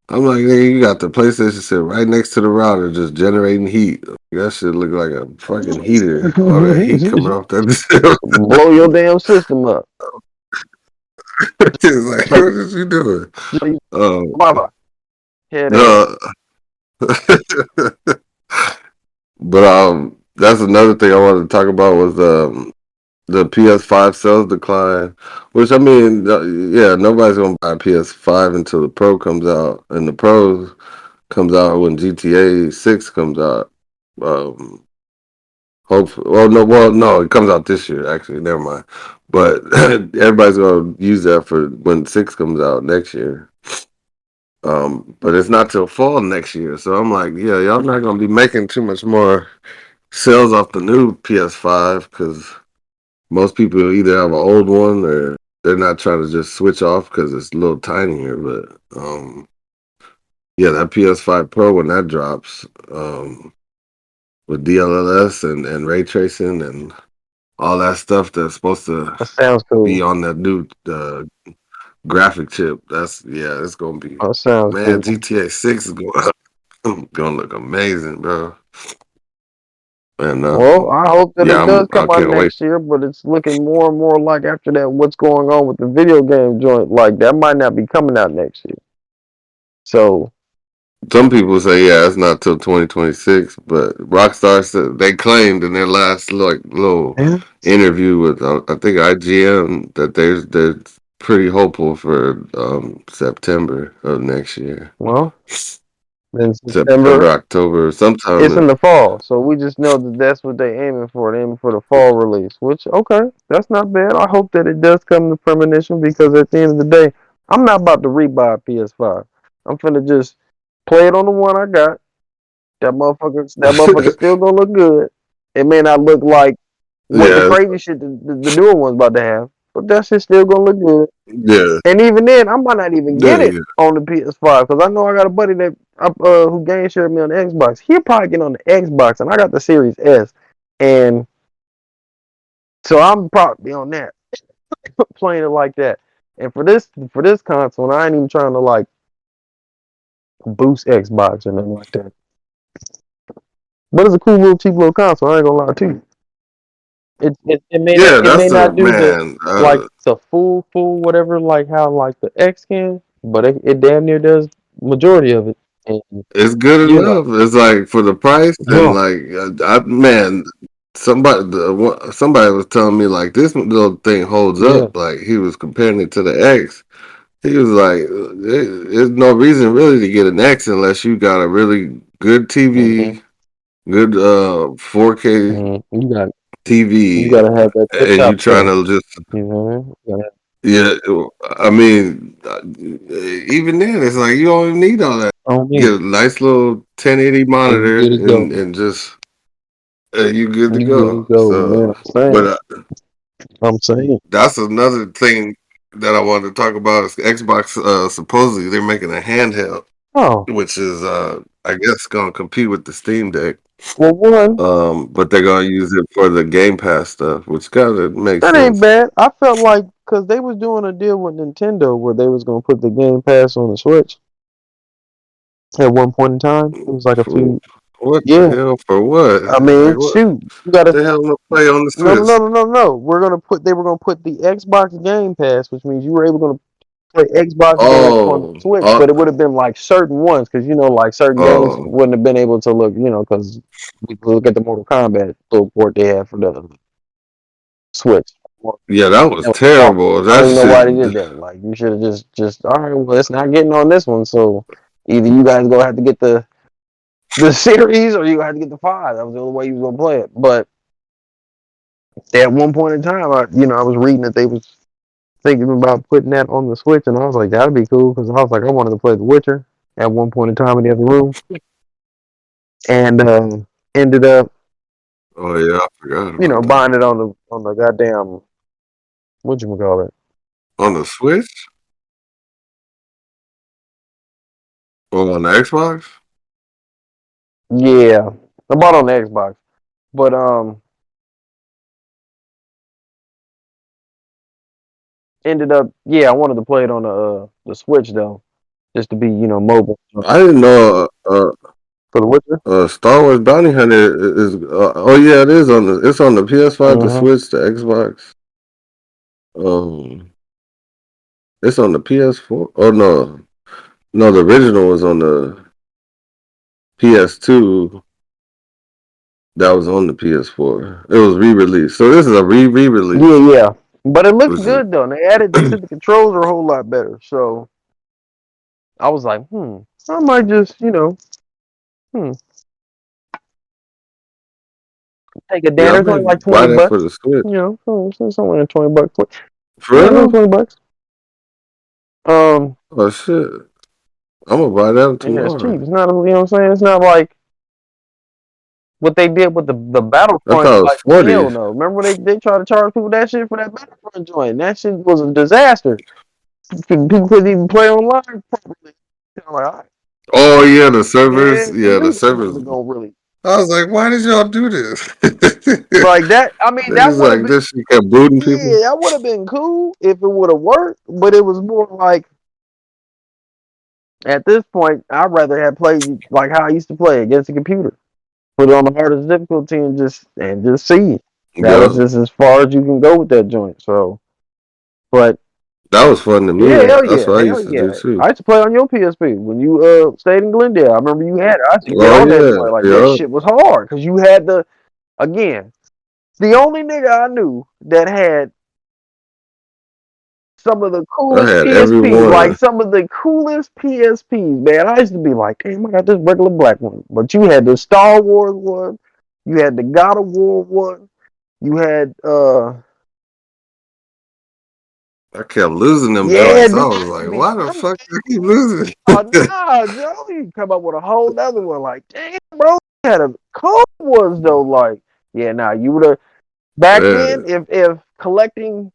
I'm like, nigga, you got the PlayStation set right next to the router, just generating heat. That shit look like a fucking heater. All that heat coming off that. Blow your damn system up. It's like, what is you doing? Um, Wi-Fi. Head ass. uh, but that's another thing I wanted to talk about was the PS5 sales decline. Which I mean, yeah, nobody's gonna buy a PS5 until the Pro comes out, and the Pro comes out when GTA 6 comes out. Um, Hopefully, no, it comes out this year. Actually, never mind. But everybody's gonna use that for when 6 comes out next year. But it's not till fall next year. So I'm like, yeah, y'all not gonna be making too much more sales off the new PS5 because most people either have an old one or they're not trying to just switch off because it's a little tinier. But yeah, that PS5 Pro when that drops, with DLLS and ray tracing and all that stuff that's supposed to That sounds be cool. on that new graphic chip. It's gonna be, That sounds man. cool. GTA 6 is gonna look amazing, bro. And Well, I hope that it does I come out can't wait. next year, but it's looking more and more like after that, what's going on with the video game joint, like that might not be coming out next year. So, Some people say yeah, it's not till 2026, but Rockstar said they claimed in their last little yeah, interview with I think IGN that they're pretty hopeful for September of next year. well, then September, September, October, sometime. it's in the fall. So we just know that that's what they're aiming for. They're aiming for the fall release, which, okay, that's not bad. I hope that it does come to premonition because at the end of the day, I'm not about to rebuy a PS5. I'm finna just play it on the one I got. That motherfucker still gonna look good. It may not look like what the Yeah, crazy shit the newer one's about to have, but that shit still gonna look good. yeah, And even then, I might not even get it yeah. on the PS5 because I know I got a buddy that who game shared me on the Xbox. He'll probably get on the Xbox, and I got the Series S, and so I'm probably on that playing it like that. And for this console, I ain't even trying to like boost Xbox or nothing like that. But it's a cool little cheap little console. I ain't gonna lie to you. Yeah, It may that's a not do the man. like the full whatever like how like the X can, but it damn near does majority of it. And It's good you know, enough. It's like for the price and yeah, like man, somebody was telling me like this little thing holds yeah, up. Like he was comparing it to the X. He was like, there's no reason really to get an X unless you got a really good hmm TV, good 4K you got you TV, gotta have that tip and you top trying stuff. to just You know what I mean? yeah. I mean, even then, it's like you don't even need all that. On Get me, a nice little 1080 and you monitor good to go. and just you good to You good to go. go, man. So, but I'm saying. that's another thing that I wanted to talk about is Xbox. Supposedly they're making a handheld, Oh, which is I guess gonna compete with the Steam Deck. well, one But they're gonna use it for the Game Pass stuff, which kind of makes that ain't sense. bad. I felt like because they was doing a deal with Nintendo where they was gonna put the Game Pass on the Switch at one point in time. It was like a For, few. what the Yeah, hell? For what? I Like mean, what shoot, you gotta. the hell? To play on the No, no, no, Switch? no, no, no. They were gonna put the Xbox Game Pass, which means you were able to play Xbox games on the Oh, Switch, but it would have been like certain ones because like certain games oh, wouldn't have been able to look, because we look at the Mortal Kombat little port they had for the Switch. yeah, that was That was awful. terrible. I don't That even know shit. why they did that. Like you should have just all right. Well, it's not getting on this one, so either you guys gonna have to get the series or you gonna have to get the five. That was the only way you was gonna play it. But at one point in time, I was reading that they was thinking about putting that on the Switch, and I was like, that'd be cool because I was like, I wanted to play The Witcher at one point in time in the other room, and ended up, Oh yeah, I forgot about buying that. it on the goddamn what you call it. On the Switch or on the Xbox? Yeah, I bought it on the Xbox, but ended up, yeah, I wanted to play it on the Switch though, just to be mobile I didn't know. for The Witcher. Star Wars Bounty Hunter is. Oh yeah, it is on the. It's on the PS5, the Mm-hmm. Switch, the Xbox. It's on the PS4. Oh no, no, the original was on the PS2. That was on the PS4. It was re-released. So this is a re-release. Yeah, but it looks Which is good though. And they said the controls are a whole lot better. So I was like, I might just hmm, take a yeah, I dancer. It's only may like buy 20 that for bucks. the Switch. It's only $20. For Yeah, it's only real? 20 bucks. Oh shit! I'm gonna buy that Yeah, it's cheap. tomorrow. It's not, what I'm saying? It's not like what they did with the I Battlefront. thought it was Like, 40. hell no. Remember they tried to charge people that shit for that Battlefront joint. That shit was a disaster. People couldn't even play online properly. I'm like, all right. Oh yeah, the Yeah, servers. you Yeah, the knew they servers. wasn't gonna really I was like, why did y'all do this? like that. I mean, that Niggas would have like been, this shit kept booting people. yeah, that would have been cool if it would have worked. But it was more like at this point, I'd rather have played like how I used to play against a computer. Put it on the hardest difficulty and just see it. That was Yeah, just as far as you can go with that joint. So, but that was fun to me. yeah, That's what I hell used to do yeah. too. I used to play on your PSP when you stayed in Glendale. I remember you had it. I used to get Oh on that yeah, joint. Like that yeah. shit was hard because you had again the only nigga I knew that had some of the I coolest had PSPs, like everyone. some of the coolest PSPs, man. I used to be like, damn, I got this regular black one. But you had the Star Wars one, you had the God of War one, you had I kept losing them yeah, joints. I dude, I was used to like, be why the I'm fuck I keep losing? oh nah, Joe, you come up with a whole nother one. Like, damn, bro, you had a cold ones though. Like, yeah, nah, you would have back then Yeah. if collecting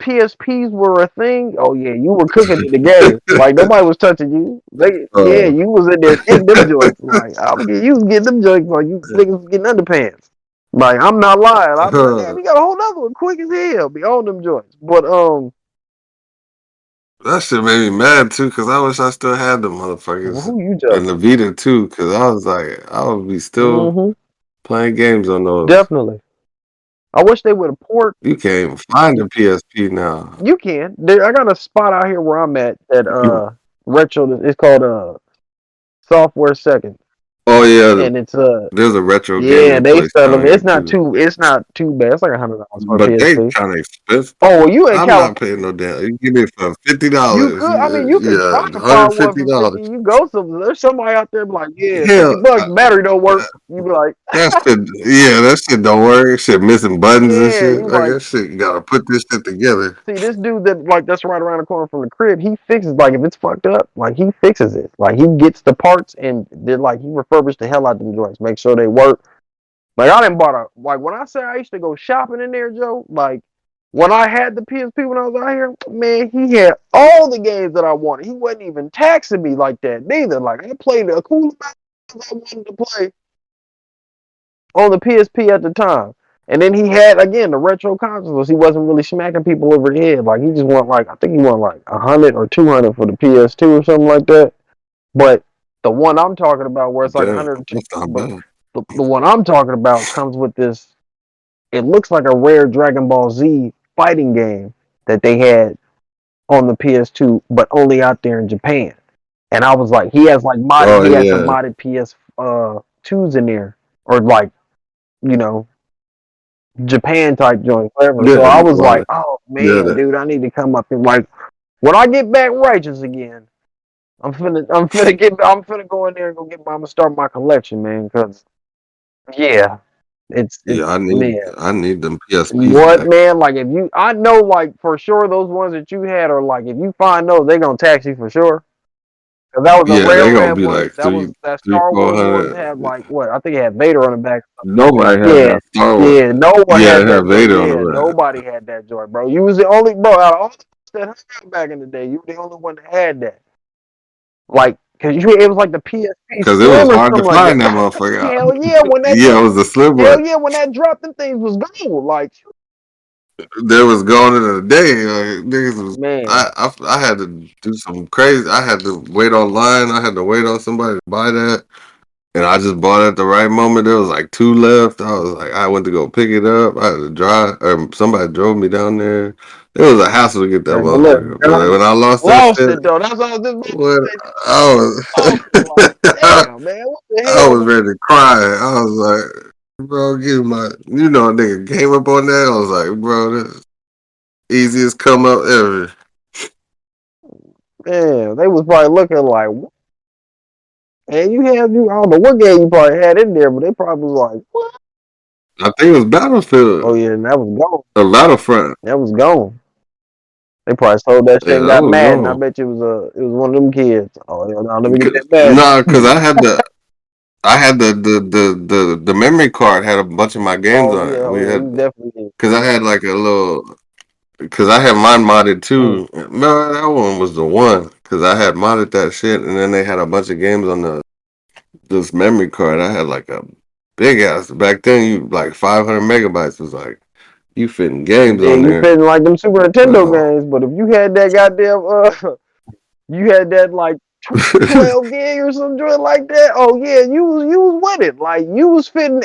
PSPs were a thing, oh yeah, you were cooking in the game. Like nobody was touching you. Yeah, uh, you was in there getting them joints. Like you was getting them joints like you niggas was getting underpants. Like I'm not lying. I'd be like, damn, you got a whole other one quick as hell. Be on them joints. But that shit made me mad too, cause I wish I still had them motherfuckers who you and judging? the Vita too, cause I was like, I would be still Mm-hmm. playing games on those. Definitely. I wish they would have port. You can't even find a PSP now. You can. I got a spot out here where I'm at that retro. It's called Software Second, Oh yeah, and it's there's a retro yeah, gaming they place sell down them. here It's not too, too. It's not too bad. It's like $100 for a but they PSP. kind of expensive. Oh, well, you in I'm not California? paying no damn. You give me it for You $50. could. I mean, you could try Yeah, to hundred find one fifty for 50. dollars. You go somewhere. There's somebody out there be like, yeah, Hell, 50 bucks. Battery don't work. You be like, that shit. Yeah, that shit don't work. Shit missing buttons and yeah. shit. You Like like, that shit. You gotta put this shit together. see, this dude that's right around the corner from the crib. He fixes like if it's fucked up, like he fixes it. Like he gets the parts and then like he refurbished the hell out of them joints, make sure they work. Like I didn't bought a like when I say I used to go shopping in there, Joe. Like when I had the PSP when I was out here, man, he had all the games that I wanted. He wasn't even taxing me like that neither. Like I played a cool amount of games I wanted to play on the PSP at the time. And then he had again the retro consoles. He wasn't really smacking people over the head. Like he just want like I think he want like 100 or 200 for the PS2 or something like that. But the one I'm talking about where it's like Damn, 100, that's not but bad. the one I'm talking about comes with this. It looks like a rare Dragon Ball Z fighting game that they had on the PS2, but only out there in Japan. And I was like, he has like modded. Oh He has some yeah, modded PS twos in there, or like you know Japan type joint, whatever. So yeah, I was like, like, oh yeah. man, dude, I need to come up and like when I get back righteous again. I'm finna go in there and go get. I'm gonna start my collection, man. Cause yeah, It's Yeah, man. I need them PSPs What, back. man? Like, if you, I know, like, for sure those ones that you had are like, if you find those, they gonna tax you for sure. Cause that was a Yeah, rare they gonna red be one. like That was that three, Star four Wars one hundred. had like what? I think it had Vader on the back. Nobody had Yeah, that Star Wars. yeah. No one Yeah, had it had that joint. Vader on Yeah, the back. nobody had that joint, bro. You was the only bro out of all the that hung out back in the day. You were the only one that had that. Like, cause it was like the PSP Because it was Slim or hard to something like find that that. motherfucker. Hell yeah, when that Yeah, it was the slim hell one. yeah, when that dropped, them things was gone. Like, There was going in a day. Like, niggas was, man, I had to do some crazy. I had to wait online. I had to wait on somebody to buy that. And I just bought it at the right moment. There was like two left. I was like, I went to go pick it up. I had to drive, or somebody drove me down there. It was a hassle to get that man. But look, motherfucker. But when I lost that lost shit, it though. That's all I was just about to what say. I was, Lost it. Like, damn, man, what the I hell, was ready to cry. I was like, bro, give my, a nigga came up on that. I was like, bro, this easiest come up ever. man? They was probably looking like, what? And I don't know what game you probably had in there, but they probably was like, what? I think it was Oh Battlefield yeah, and that was gone. or Battlefront. That was gone. They probably sold that shit Yeah, and that got was mad, and I gone. bet you it was one of them kids. Oh yeah, now let me get that back. Nah, because I had the memory card had a bunch of my games on it. Oh We yeah, had you definitely did. because I had like a little because I had mine modded Mm. too. No, that one was the one because I had modded that shit, and then they had a bunch of games on this memory card. I had like a big ass back then. You like 500 megabytes was like you fitting games Yeah, on you there. fitting like them Super Nintendo So, games, but if you had that goddamn you had that like 12 gig or some joint like that. Oh yeah, you was with it. Like you was fitting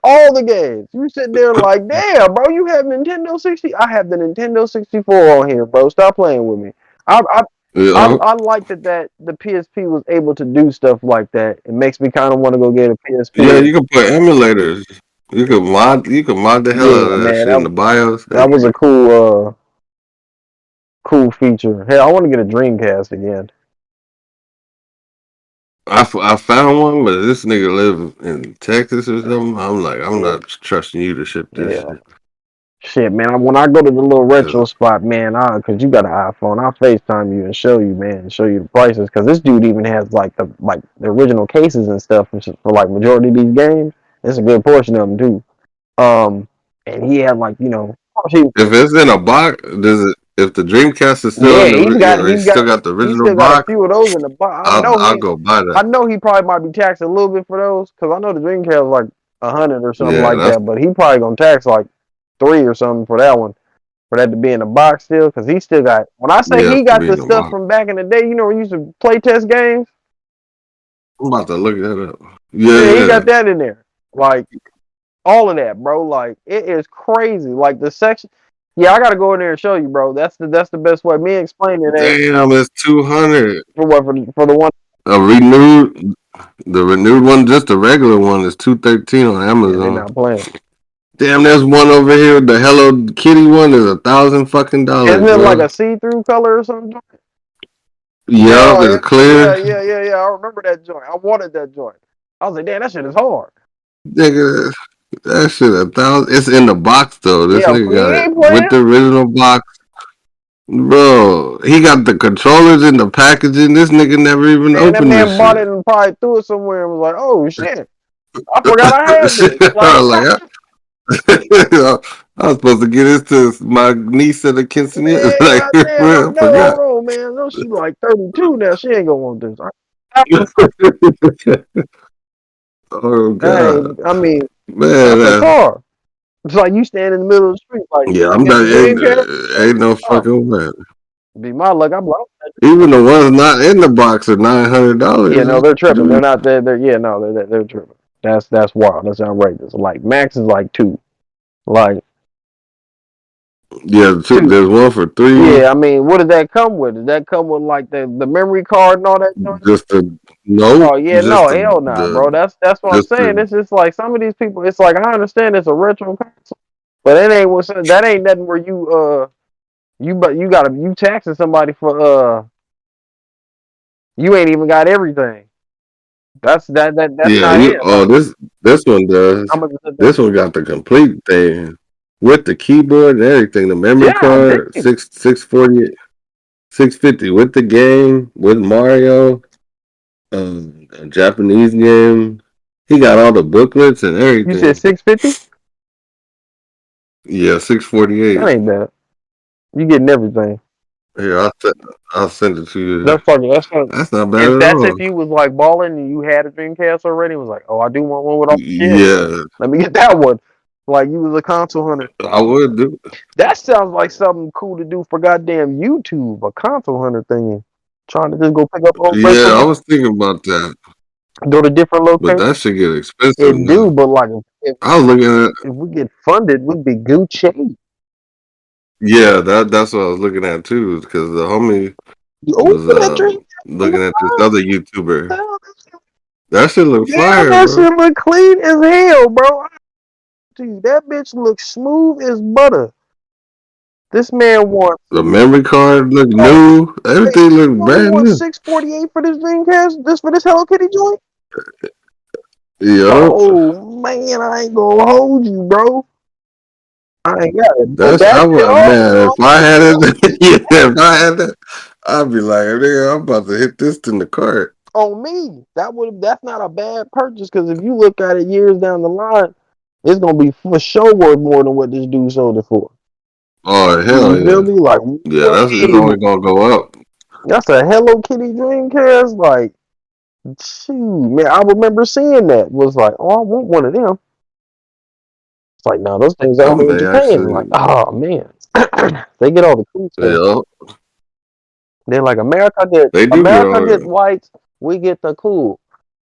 all the games. You sitting there like, damn, bro, you have Nintendo 60. I have the Nintendo 64 on here, bro. Stop playing with me. I I you I, know, I like that the PSP was able to do stuff like that. It makes me kind of want to go get a yeah, PSP. you can put emulators. You can mod the hell out Yeah, of that man, shit in the BIOS. that was a cool feature. Hey, I want to get a Dreamcast again. I found one, but this nigga live in Texas or something. I'm like, I'm Yeah, not trusting you to ship this yeah. shit. Shit, man. When I go to the little retro Cause spot, man, cause you got an iPhone, I'll FaceTime you and show you, man, and show you the prices. Cause this dude even has like the original cases and stuff for like majority of these games. It's a good portion of them too. Um, and he had like if it's in a box, does it? If the Dreamcast is still yeah, in the, or he still got the he original still got a box, few of those in the box. I'll go buy I that. know he probably might be taxed a little bit for those, cause I know the Dreamcast was like 100 or something Yeah, like that's that, but he probably gonna tax like 3 or something for that one. For that to be in the box still, because he still got. When I say yeah he to got be the in the stuff box. from back in the day, when we used to play test games. I'm about to look that up. Yeah, Yeah, he yeah. got that in there. Like all of that, bro. Like it is crazy. Like the section. Yeah, I gotta go in there and show you, bro. That's the best way. Me explaining it ain't Damn, it's 200. for what for the one. A renewed, the renewed one, just the regular one is 213 on Yeah, they Amazon. not playing. Damn, there's one over here. The Hello Kitty one is $1,000 Isn't it like bro. a see-through color or something? Yup, Yeah, it's clear. yeah. I remember that joint. I wanted that joint. I was like, damn, that shit is hard. Nigga, that shit 1,000. It's in the box though. This Yeah, nigga he got it ain't with playing. the original box. Bro, he got the controllers in the packaging. This nigga never even Man, that opened this man bought shit. it and probably threw it somewhere and was like, "Oh shit, I forgot I had Shit, this." I Like, was like, I was supposed to get this to my niece at the quinceanera. man, Like, goddamn, I I know. forgot. Hold on, man. No, she like 32 now. She ain't gonna want this. I, Oh God, I mean, man. that's a car. It's like you stand in the middle of the street, like Yeah, you I'm get not. the Dreamcast. Ain't no Oh, fucking way. be my luck. I'm like, Even the ones not in the box are $900. yeah, no, they're tripping. They're not. They're yeah, no, they're tripping. That's wild. That's outrageous. Like Max is like two. Like Yeah, two. there's one for three. Yeah, I mean, what does that come with? Does that come with like the memory card and all that? Just the no, Oh yeah, just no, hell nah, bro. That's what I'm just saying. the It's just like some of these people. It's like I understand it's a retro console, but it ain't that ain't nothing where you gotta you taxing somebody for you ain't even got everything. That's that's Yeah, not you. it, Oh, huh? this one does. How much is it? This one got the complete thing with the keyboard and everything. The memory Yeah, card, damn. 640, 650 with the game with Mario, a Japanese game. He got all the booklets and You said everything. 650? Yeah, 648. That ain't bad. You getting everything. Here, I'll send it to you. That's fucking. That's fun. That's not bad If at that's all. if you was like balling and you had a Dreamcast already, and was like, oh, I do want one with all the shit. Yeah, Let me get that one. Like you was a console hunter. I would do. That sounds like something cool to do for goddamn YouTube, a console hunter thing. Trying to just go pick up old Yeah, I retro, was thinking about that, go to different but locations. that should get expensive It do, now. but like I was looking at. if we get funded, we'd be Gucci. Yeah, that's what I was looking at too, because the homie Oh, was that Dreamcast looking at this other YouTuber. thing. That shit look Yeah, fire, that bro. shit look clean as hell, bro. Dude, that bitch looks smooth as butter. This man wants The memory card look new. wait, Everything you look only brand want new. 648 for this Dreamcast? This for this Hello Kitty joint? Yup. Oh man, I ain't gonna hold you, bro. I ain't got it. But I that would, oh, man. If I had oh, it, yeah, if I had it, I'd be like, nigga, I'm about to hit this in the cart. on me. That's not a bad purchase because if you look at it years down the line, it's gonna be for sure worth more than what this dude sold it for. Oh hell You feel yeah, me? Like yeah. It's way only more. gonna go up. That's a Hello Kitty Dreamcast. Like, shoot, man, I remember seeing that. Was like, oh, I want one of them. It's like, no, those things I only in may Japan. Like, actually, oh man, they get all the cool stuff. yeah, They're like, they do get America all. gets whites, we get the cool.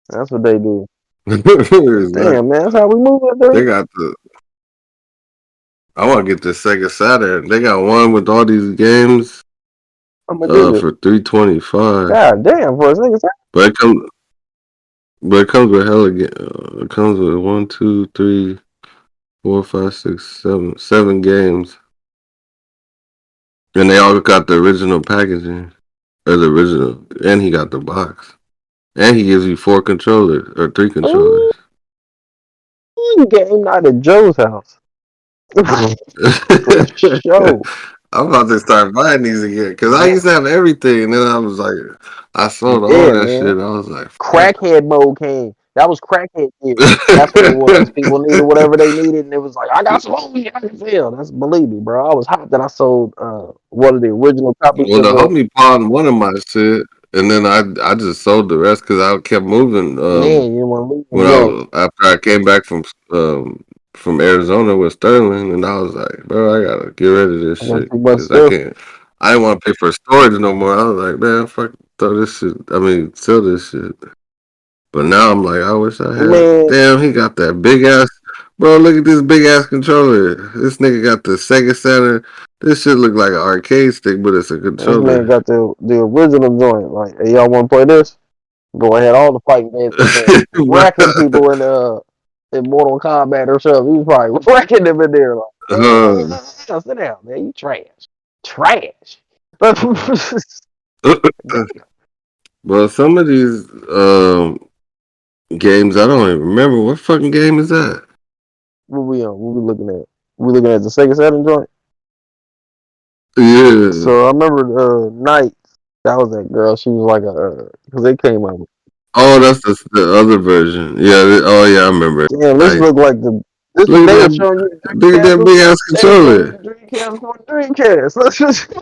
That's what they do. Exactly. Damn, man, that's how we move it there. They got the. I want to get the Sega Saturn. They got one with all these games I'm gonna do this. for $325. God damn, for a second. But it comes with it comes with one, two, three, four, five, six, seven games, and they all got the original packaging or the original, and he got the box, and he gives you 4 controllers or 3 controllers. Ooh, game night at Joe's house. For sure. I'm about to start buying these again because I Man, used to have everything, and then I was like, I sold all yeah, that man. shit. I was like, fuck. Crackhead mode came. That was crackhead year. That's what it was. People needed whatever they needed, and it was like, I got some homies I can sell. That's believe me, bro. I was hot that I sold one of the original copies Well, of the homie pawned one of my shit, and then I just sold the rest because I kept moving. man, you want to leave When the joint. after I came back from Arizona with Sterling, and I was like, bro, I gotta get rid of this I got shit too much because I stuff. can't. I didn't want to pay for storage no more. I was like, man, fuck, throw this shit. I mean, sell this shit. But now I'm like, I wish I had. Man, Damn, he got that big ass. Bro, look at this big ass controller. This nigga got the Sega Saturn. This shit look like an arcade stick, but it's a this man controller. got the original joint. Like, hey, y'all want to play this? Boy, had all the fighting games in there. He was wrecking people in Mortal Kombat or something. He was probably wrecking them in there. Like, uh, sit down, man. You trash. but some of these games, I don't even remember. What fucking game is that? What we on? What we looking at? We looking at the Sega Saturn joint. Yeah. So I remember Night. That was that girl. She was like because they came out. Oh, that's the other version. Yeah. Oh, yeah, I remember. Damn, this Nice. looked like the. This Look at they were that. showing you the Look at that Dreamcast. big ass They were showing you controller. the Dreamcast for the Dreamcast. Let's just.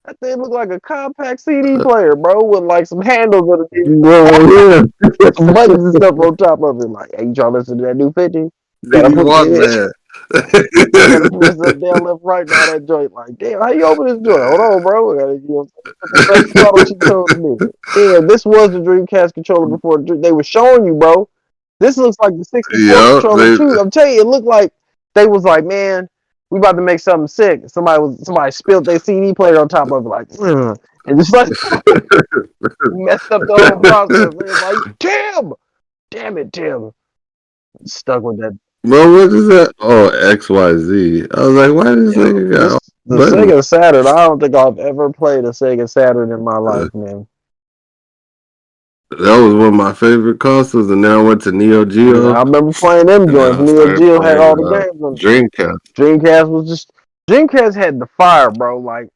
That thing looked like a compact CD player, bro, with like some handles on it, Bro, some buttons and stuff on top of it. Like, hey, you trying to listen to that new 50? You gotta CD put Walkman. you gotta press up, down, left, right, and all that joint. Like, damn, how you open this joint? Hold on, bro. I gotta, put the press throttle control in there. Damn, this was the Dreamcast controller before they were showing you, bro. This looks like the 64 Yeah, controller too. I'm telling you, it looked like they was like, man, we about to make something sick. Somebody spilled their CD player on top of it, like, and just like messed up the whole process. Man, it's like, damn it, Tim, stuck with that. bro, what is that? Oh, XYZ. I was like, why this Yo, nigga got all the buttons? Sega Saturn. I don't think I've ever played a Sega Saturn in my life, man. That was one of my favorite consoles, and then I went to Neo Yeah, I Geo, remember playing them and then joints. I Neo started Geo had playing all the games on Dreamcast. Dreamcast was just Dreamcast had the fire, bro. Like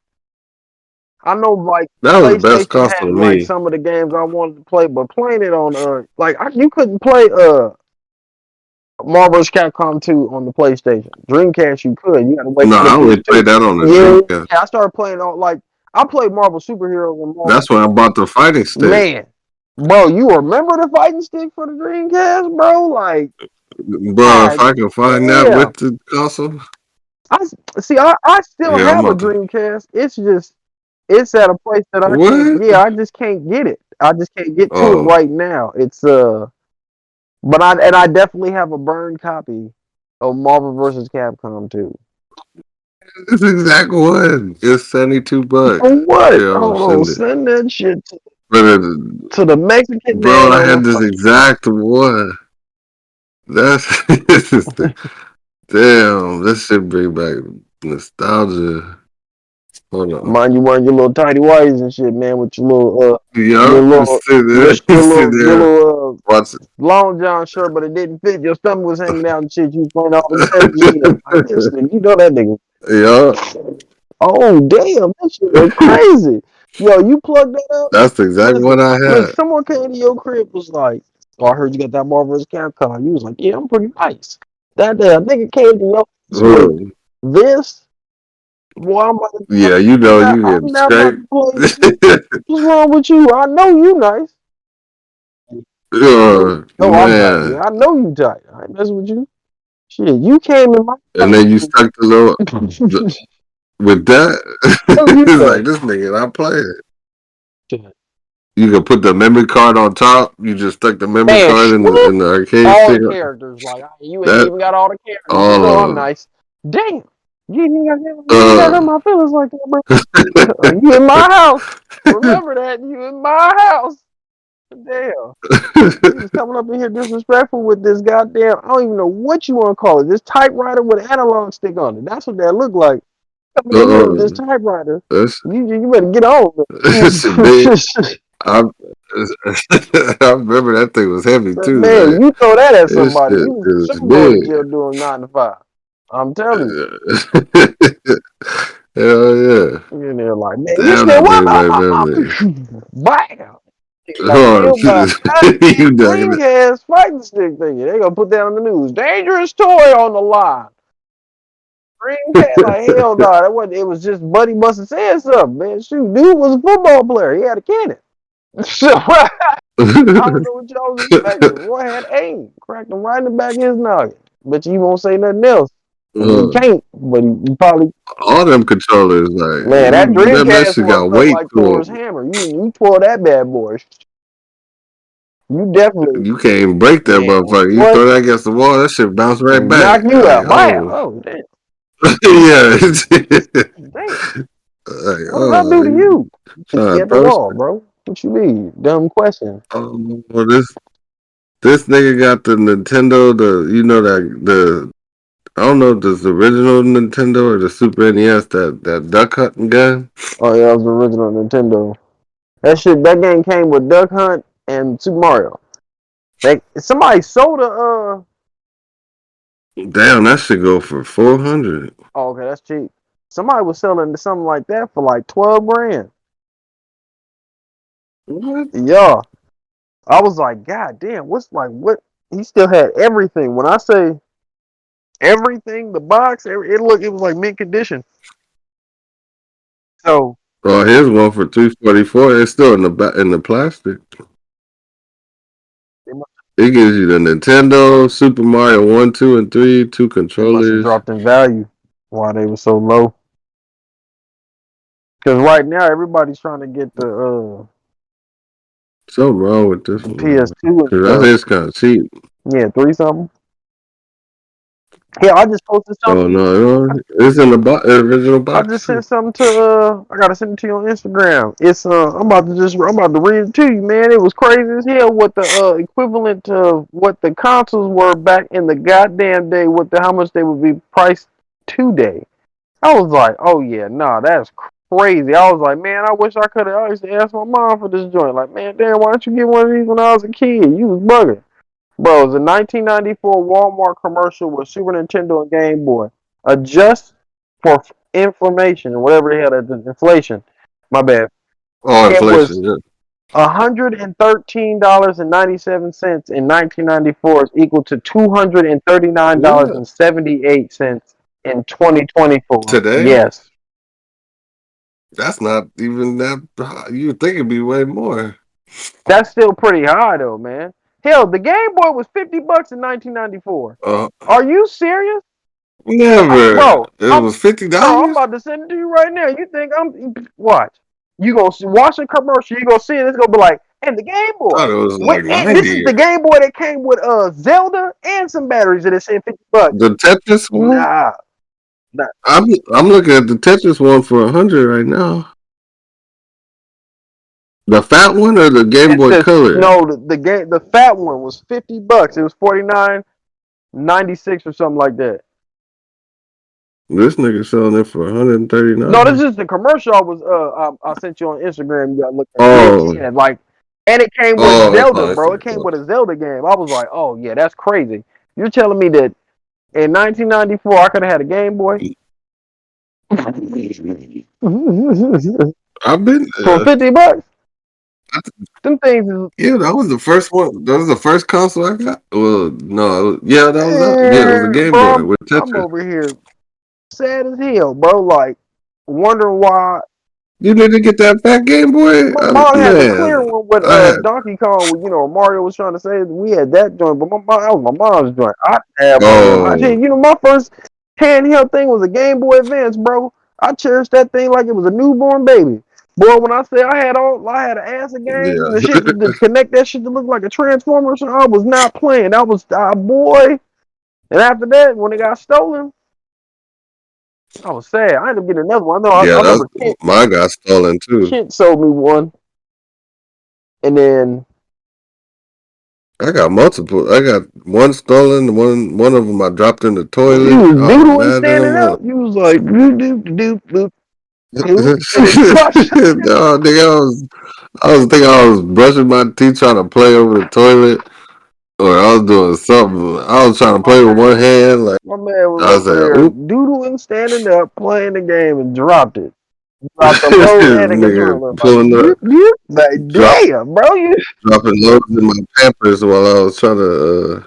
I know, like That was the best PlayStation console had to like me. some of the games I wanted to play, but playing it on you couldn't play Marvel's Capcom 2 on the PlayStation. Dreamcast you could. You had to wait No, for the I only PS2. played that on the Yeah, Dreamcast. I started playing on like I played Marvel Superheroes and Marvel. That's when I bought the fighting stick. Man, bro, you remember the fighting stick for the Dreamcast, bro? Like, Bro, if God I can find that damn. with the console, I see. I still yeah, I'm have a about to. Dreamcast. It's just it's at a place that I can't. What? Yeah, I just can't get it. I just can't get to it Oh, right now. It's but I definitely have a burned copy of Marvel vs. Capcom 2. it's the exact one. It's $72. For what? Yeah, I'll Hold on, send it. send that shit But to the Mexican bro, man I on had the this exact one. That's this is the damn. This shit bring back nostalgia. Hold on. mind you wearing your little tidy whities and shit, man, with your Yup, little sit your there, little watch it. long john shirt, but it didn't fit. Your stomach was hanging out and shit. You was playing all the games and shit. Like this nigga, you know that nigga. Yup, Oh damn, that shit look crazy. Yo, you plug that up. that's the exact Listen, one I look, had. someone came to your crib was like, "Oh, I heard you got that Marvel vs. Capcom." You was like, "Yeah, I'm pretty nice." That damn nigga came to your house with Ugh. this. Boy, I'm about to, Yeah, you know you I'm getting not about scraped. to play this. What's wrong with you? I know you nice. No, I'm tight. Man. Yeah, I know you tight. I ain't messing with you. Shit, you came in my And house. then you stuck the little with that. Oh, you It's know like this nigga not playing. that. You could put the memory card on top. You just stuck the memory Man, card in the arcade all the stick. characters. Like you ain't That even got all the characters. You all know I'm of nice. Damn. You ain't got uh my feelings like that, bro. You in my house. Remember that. You in my house. Damn. You was coming up in here disrespectful with this goddamn, I don't even know what you want to call it. This typewriter with an analog stick on it. That's what that looked like. Coming in here with this typewriter. that's You better get on. shit big. I I remember that thing was heavy too. Man, Like you throw that at this somebody, shit you was is for sure going to big. jail doing 9 to 5. I'm telling you. Hell yeah! And they're like, man, you Damn, said that what bring about back my memories. mom? Bam! Got Oh, killed by a goddamn you dug it. Dreamcast fighting stick thing. They gonna put that on the news. Dangerous toy on the line. Dreamcast, like hell no. That wasn't. It was just Buddy must have said something, man. Shoot, dude was a football player. He had a cannon. So I don't know what y'all was expecting. Boy had aim, cracked him right in the back of his noggin. But you won't say nothing else. And he can't. But he probably. All them controllers, like Man, that that Dreamcast shit one got felt weight like to Thor's hammer. You tore that bad boy. You definitely, it. You can't even break that man, motherfucker. You what? throw that against the wall, that shit bounce right And back. knock you Like, out. Bam! oh, Oh, damn. yeah. Damn. Like, What did I oh, do to you you? Hit trying me to at the punch wall, me? bro. What you mean? Dumb question. Oh, well, this nigga got the Nintendo, that I don't know if it's the original Nintendo or the Super NES, that duck hunting gun. Oh, yeah, that was the original Nintendo. That game came with Duck Hunt and Super Mario. Somebody sold Damn, that should go for 400. oh, okay, that's cheap. Somebody was selling something like that for like 12 grand. What? Yeah. I was like, God damn, what? He still had everything. When I say everything, the box, it was like mint condition. So, Oh, here's one for 344. It's still in the plastic. they must, It gives you the Nintendo, Super Mario 1, 2, and 3, two they must have controllers. dropped in value while they were so low. Because right now, everybody's trying to get Something wrong with this the one. PS2 and Because I stuff. think it's kind of cheap. Yeah, 3 something. Yeah, I just posted Oh, something. no. It's in the original I box, just sent too. something to I gotta send it to you on Instagram. It's I'm about to read it to you, man. It was crazy as hell what the equivalent of what the consoles were back in the goddamn day, how much they would be priced today. I was like, oh yeah, nah, crazy. I was like, man, I wish I could have. I used to ask my mom for this joint. Like, man, damn, why don't you get one of these when I was a kid? You was bugging. Bro, it was a 1994 Walmart commercial with Super Nintendo and Game Boy. Adjust for inflammation, whatever they had at the inflation. My bad. Oh, It was inflation. Yeah. $113.97 in 1994 is equal to Yeah. $239.78 in 2024. Today, Yes. that's not even that high. You would think it'd be way more. That's still pretty high though, man. Hell, the Game Boy was $50 in 1994. Uh, Are you serious? never. Bro, It was I'm $50. about to send it to you right now. You think I'm watch? You gonna watch a commercial? You gonna see it? It's gonna be like, and the Game Boy. Thought it was Wait, like and this is 90. the Game Boy that came with Zelda and some batteries that it said $50. The Tetris one. Nah, nah. I'm looking at the Tetris one for 100 right now. The fat one or the Game It Boy says Color? no. The fat one was $50. It was $49.96 or something like that. This nigga selling it for No, this 139. is the commercial I sent you on Instagram. You gotta look at Oh, yeah, like, and it came with oh, Zelda, oh, bro. It came with a Zelda game. I was like, oh yeah, that's crazy. You're telling me that in 1994 I could have had a Game Boy I've been for there. $50? Them things is Yeah, that was the first one. That was the first console I got. Well, no, yeah, that was that. Yeah, it was a Game bro. Boy with I'm Tetris. over here sad as hell, bro. Like wondering why You didn't get that fat Game Boy, my mom had the clear man. one with I had. Donkey Kong. With, Mario was trying to say we had that joint, but that was my mom's joint. I have one. Oh, My first handheld thing was a Game Boy Advance, bro. I cherished that thing like it was a newborn baby. Boy, when I say I had an ass of games and the shit yeah. to connect that shit to look like a transformer, so I was not playing. That was boy. And after that, when it got stolen, I was sad. I ended up getting another one. I Yeah, that's remember Kent, mine got stolen too. Kent sold me one, and then I got multiple. I got one stolen. One of them I dropped in the you toilet. was I was doodling mad at standing him. up. You was like doop doop doop doop doop, and then No, nigga, I was thinking I was brushing my teeth trying to play over the toilet, or I was doing something. I was trying to play with one hand. Like my man was I was over like, there "Oop!" doodling standing up, playing the game, and dropped it. Dropped the load This and the nigga controller. Like pulling up, doop doop. Like drop, damn, bro, you. dropping loads in my Pampers while I was trying to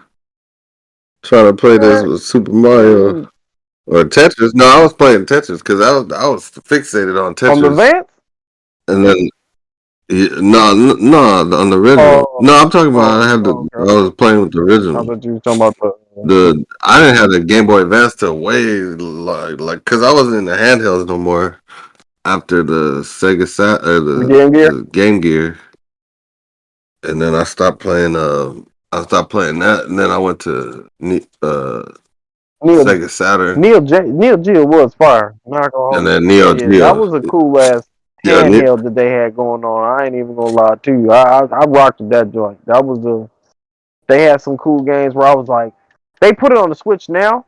play this with Super Mario Man. or Tetris. No, I was playing Tetris because I was fixated on On the Tetris, Vance? and then no, on the original. Oh, No, I'm talking about okay, I okay. was playing with the I original. thought you was talking about I didn't have the Game Boy Advance till way like because I wasn't in the handhelds no more after the Sega Sat or the Game Gear. the Game Gear, and then I stopped playing that, and then I went to Neil Sega Saturn, Neil Geo was fire. Not gonna and hold then you. Neo Yeah, that Geo. was a cool ass Yeah, handheld that they had going on. I ain't even gonna lie to you. I rocked with that joint. That was they had some cool games where I was like, they put it on the Switch now.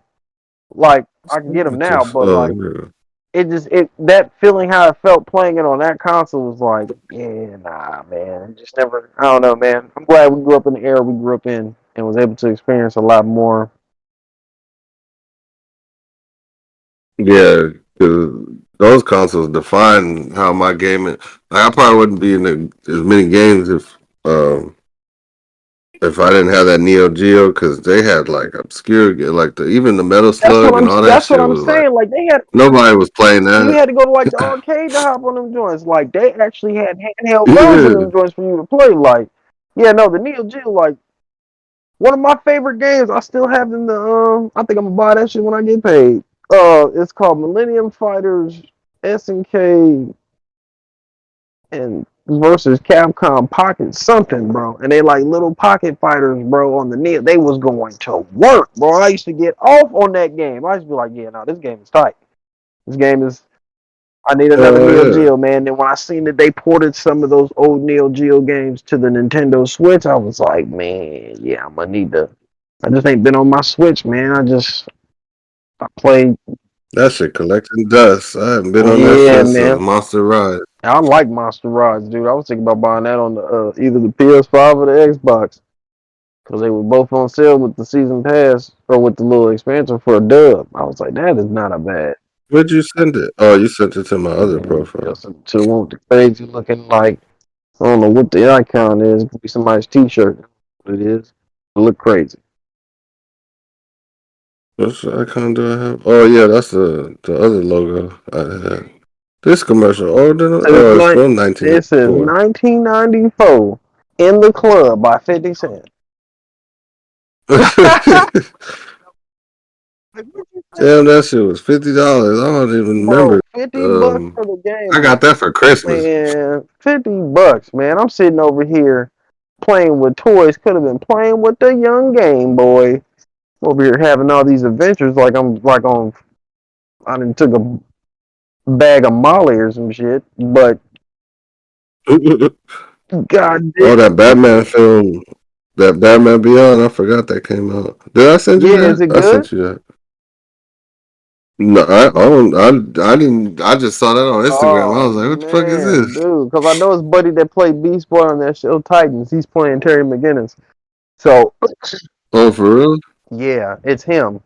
Like I can get them now, but like yeah. it that feeling how it felt playing it on that console was like, yeah, nah, man. Just never. I don't know, man. I'm glad we grew up in the era we grew up in and was able to experience a lot more. Yeah, because those consoles define how my gaming. Like, I probably wouldn't be in as many games if I didn't have that Neo Geo, because they had like obscure, like even the Metal Slug and all that That's what shit I'm was like saying. Like they had nobody was playing you that. had to go to like the arcade to hop on them joints. Like they actually had handheld versions of Yeah, them joints for you to play. Like, yeah, no, the Neo Geo, like one of my favorite games. I still have in the I think I'm gonna buy that shit when I get paid. It's called Millennium Fighters SNK and versus Capcom Pocket something, bro. And they like little pocket fighters, bro, on the Neo. They was going to work, bro. I used to get off on that game. I used to be like, yeah, no, this game is tight. This game is. I need another Neo yeah. Geo, man. Then when I seen that they ported some of those old Neo Geo games to the Nintendo Switch, I was like, man, yeah, I'm gonna need to. I just ain't been on my Switch, man. I played. That shit collecting dust. I haven't been on that Yeah, since man. Monster Ride. I like Monster Rides, dude. I was thinking about buying that on the either the PS5 or the Xbox because they were both on sale with the season pass or with the little expansion for a dub. I was like, that is not a bad. Where'd you send it? Oh, you sent it to my other And profile. just to want the crazy looking like I don't know what the icon is. It could be somebody's T-shirt. What it is. It look crazy. Which icon do I have? Oh yeah, that's the other logo I had. This commercial. Oh, it's from It says 1994. 1994 in the club by 50 Cent. Damn, that shit was $50. I don't even remember. Bro, $50 for the I game, got that for Christmas. man. $50, man. I'm sitting over here playing with toys. Could have been playing with the young Game Boy. Over here having all these adventures like I'm like on. I done took a bag of Molly or some shit, but god Oh, damn. that Batman film, that Batman Beyond. I forgot that came out. Did I send you Yeah, is that? it I good? sent you that. No, I don't. I didn't. I just saw that on Instagram. I Oh was like, "What the fuck is man, this?" dude. Because I know his buddy that played Beast Boy on that show Titans. He's playing Terry McGinnis. So Oh, for real? yeah, it's him.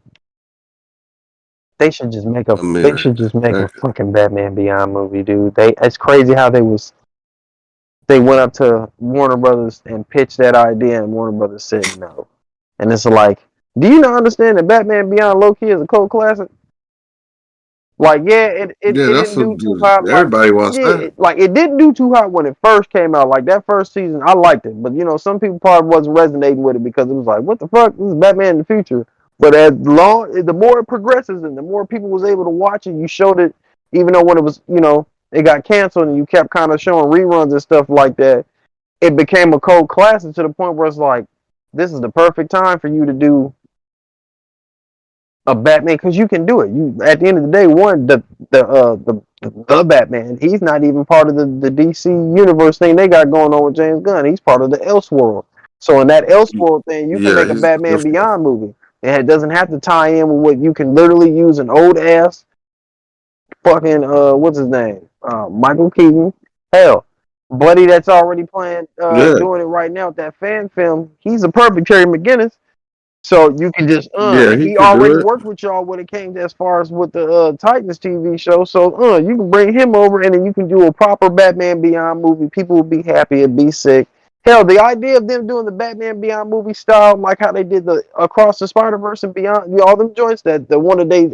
They should just make a. I They mean, should just make a heck, fucking Batman Beyond movie, dude. It's crazy how they was. They went up to Warner Brothers and pitched that idea, and Warner Brothers said no. And it's like, do you not understand that Batman Beyond low key is a cult classic? Like, yeah, yeah, it that's didn't what do too hot. Like, everybody wants. yeah, That. like it didn't do too hot when it first came out. Like that first season, I liked it, but some people probably wasn't resonating with it because it was like, what the fuck? This is Batman in the future. But the more it progresses and the more people was able to watch it, you showed it. Even though when it was, it got canceled and you kept kind of showing reruns and stuff like that, it became a cult classic to the point where it's like, this is the perfect time for you to do a Batman because you can do it. You at the end of the day, the Batman, he's not even part of the DC universe thing they got going on with James Gunn. He's part of the Elseworld. So in that Elseworld thing, you can Yeah, make a he's Batman different. Beyond movie, and it doesn't have to tie in with what you can literally use an old ass fucking what's his name, Michael Keaton. Hell, Buddy that's already playing Yeah, doing it right now with that fan film. He's a perfect Terry McGinnis. So you can just yeah, and he he could do already it. worked with y'all when it came to as far as with the Titans TV show. So you can bring him over and then you can do a proper Batman Beyond movie. People will be happy and be sick. Hell, the idea of them doing the Batman Beyond movie style, like how they did the Across the Spider Verse and Beyond, all them joints that the one that they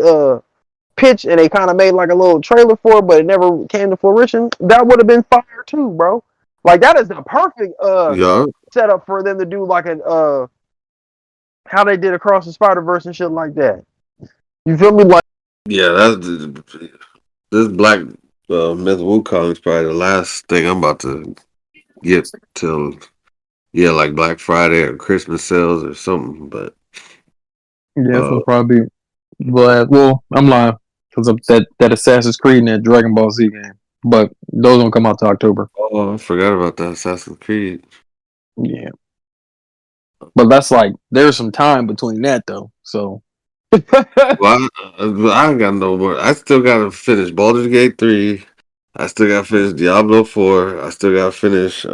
pitched and they kind of made like a little trailer for, but it never came to fruition. That would have been fire too, bro. Like that is the perfect Yeah, setup for them to do like an how they did Across the Spider Verse and shit like that. You feel me? Like yeah. This Black Myth Wukong is probably the last thing I'm about to get till like Black Friday or Christmas sales or something. But Yeah, it's uh, gonna probably be glad. Well, I'm lying because of that Assassin's Creed and that Dragon Ball Z game. But those don't come out to October. oh, I forgot about that Assassin's Creed. Yeah, but that's like there's some time between that though. So Well, I ain't got no more. I still gotta finish Baldur's Gate 3. I still gotta finish Diablo 4. I still gotta finish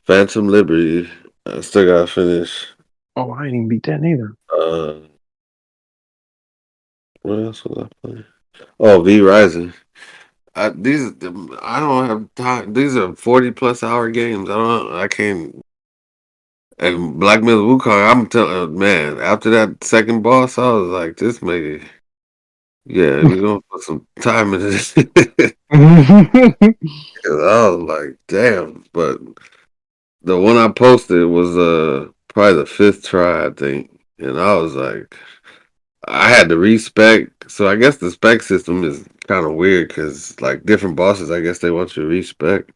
Phantom Liberty. I still gotta finish oh, I ain't even beat that neither. uh what else was I playing? Oh, V Rising. I don't have time. These are 40+ hour games. I can't. And Black Myth Wukong, I'm telling man, after that second boss, I was like, this may, yeah, we're gonna put some time in this. I was like, damn. But the one I posted was probably the fifth try, I think. And I was like, I had to respec. So I guess the spec system is kind of weird because like different bosses, I guess they want you to respec.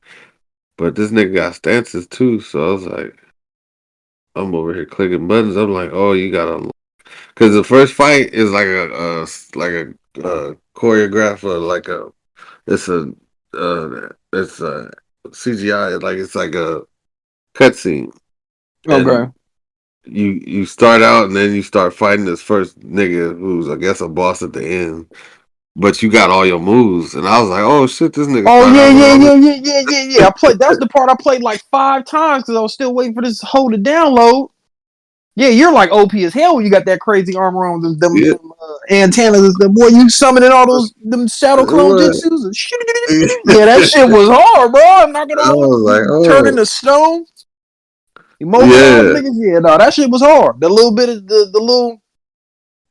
But this nigga got stances too, so I was like, I'm over here clicking buttons. I'm like, oh, you gotta, because the first fight is like a choreographer, like a it's a CGI, like it's like a cutscene, Okay. and you start out and then you start fighting this first nigga who's I guess a boss at the end. But you got all your moves, and I was like, "Oh shit, this nigga Oh started yeah, out with all this." yeah. I played. That was the part I played like 5 times because I was still waiting for this whole to download. Yeah, you're like OP as hell when you got that crazy armor on, them Yeah, antennas. The boy, you summoning all those them shadow clone what? jutsus. And yeah, that I shit was hard, bro. Knock it over, was like, turn "Oh, into stone, immobilize yeah, niggas. Yeah, no, that shit was hard. The little bit of the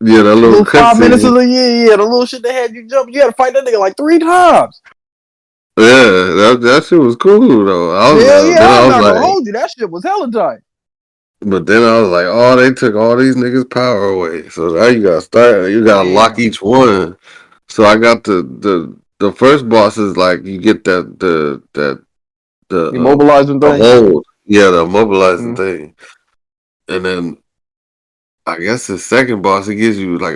yeah." That little little 5 minutes of cutscene. the the little shit that had you jump. You had to fight that nigga like 3 times. Yeah, that shit was cool though. Hell yeah, Then I I'm was not gonna like, hold you. That shit was hella tight. but then I was like, "Oh, they took all these niggas' power away." So now you gotta start. You gotta lock Damn. each one. So I got the first boss is like you get Immobilizing the thing. hold. Yeah, the mobilizing Mm. thing. And then I guess the second boss it gives you like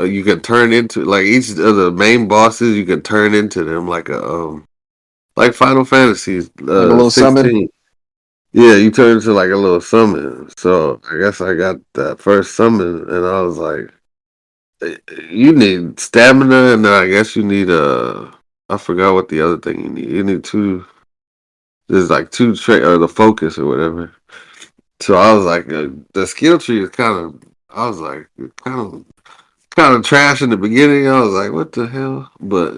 you can turn into like each of the main bosses you can turn into them like a like Final Fantasy Like a little summon. 16. Yeah, you turn into like a little summon. So I guess I got that first summon and I was like you need stamina and then I guess you need I forgot what the other thing you need. You need two there's like two or the focus or whatever. So I was like, the skill tree is kind of. I was like, kind of trash in the beginning. I was like, what the hell? But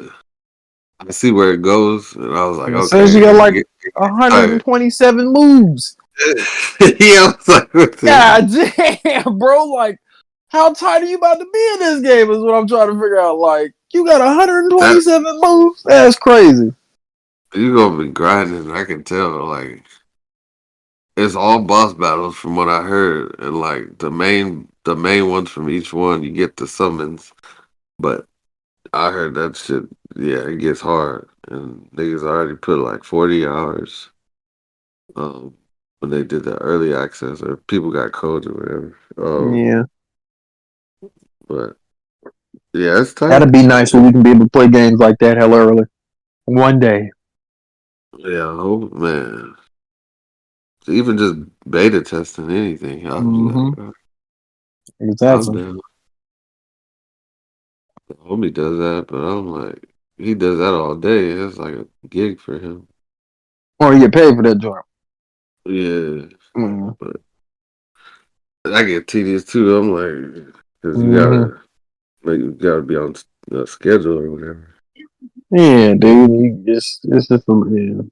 I see where it goes, and I was like, And it says you okay. got like Alright. 127 moves. Yeah, I was like, what the God damn, bro. Like, how tight are you about to be in this game is what I'm trying to figure out. Like, you got that 127 moves? That's crazy. you gonna be grinding? I can tell. Like, it's all boss battles from what I heard, and like the main ones from each one, you get the summons, but I heard that shit. Yeah, it gets hard, and niggas already put like 40 hours. When they did the early access, or people got codes or whatever. Yeah. But yeah, it's That'd tight. be nice when we can be able to play games like that hell early. One day. Yeah, oh man, even just beta testing anything, I'll be Mm-hmm. like, I'm Exactly. down. The homie does that, but I'm like, he does that all day. It's like a gig for him. Or you get paid for that job. Yeah, Mm-hmm. but I get tedious too. I'm like, because Mm-hmm. you gotta be on a schedule or whatever. Yeah, dude. It's just yeah.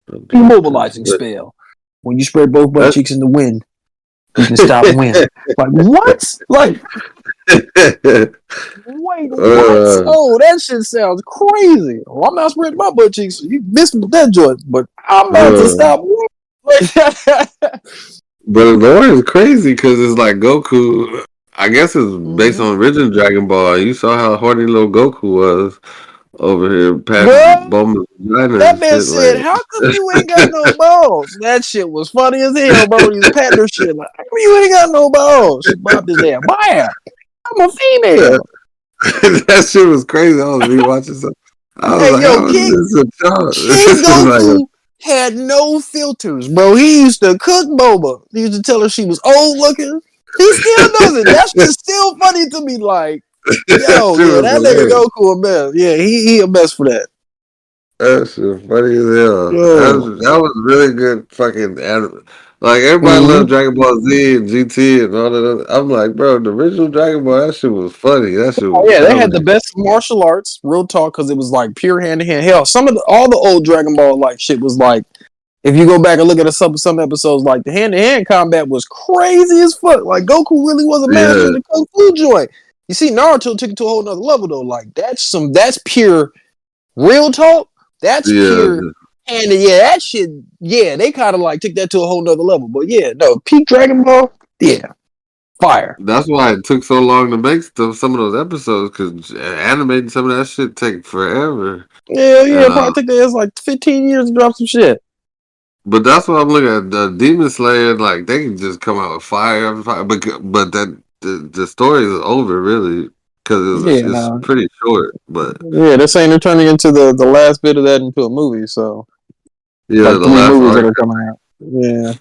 Immobilizing But spell. When you spread both butt that's cheeks in the wind, you can stop wind. Like what? Like wait, what? uh, Oh, that shit sounds crazy. Well, I'm not spreading my butt cheeks. You missed me with that joint, but I'm about to uh, stop. Like, but the lore is crazy because it's like Goku. I guess it's based mm-hmm. on original Dragon Ball. You saw how horny little Goku was over here patting Well, Bulma's vagina that and man shit. said, Like, "How come you ain't got no balls?" That shit was funny as hell, bro. He was patting her shit like, "How come you ain't got no balls?" She bopped his ass. Why? I'm a that, female. that shit was crazy. I was rewatching something. I was Hey, like, yo, how is King this a child? King This is like a Goku had no filters, bro. He used to cook Boba. He used to tell her she was old looking. He still does it. That shit's still funny to me. Like, that yo, shit yeah, was that nigga hilarious. Goku a mess. Yeah, he a mess for that. That shit funny as hell. Yo. That was really good fucking anime. Like everybody Mm-hmm. loved Dragon Ball Z and GT and all that. I'm like, bro, the original Dragon Ball, that shit was funny. That shit Oh was yeah, they had the comedy. best martial arts, real talk, because it was like pure hand to hand. Hell, some of all the old Dragon Ball like shit was like, if you go back and look at some episodes, like the hand to hand combat was crazy as fuck. Like Goku really was a master Yeah, of the kung fu joint. You see, Naruto took it to a whole nother level though. Like that's pure real talk. That's yeah. pure hand. Yeah, that shit. Yeah, they kind of like took that to a whole nother level. But yeah, no, peak Dragon Ball. Yeah, fire. That's why it took so long to make some of those episodes because animating some of that shit take forever. Yeah, yeah, And probably took their ass like 15 years to drop some shit. but that's what I'm looking at. The Demon Slayer, like they can just come out with fire after fire. But that the story is over really because Yeah, it's no. pretty short. But Yeah, they're saying they're turning into the last bit of that into a movie, so yeah, like the 3 last movies that arc. are coming out. Yeah.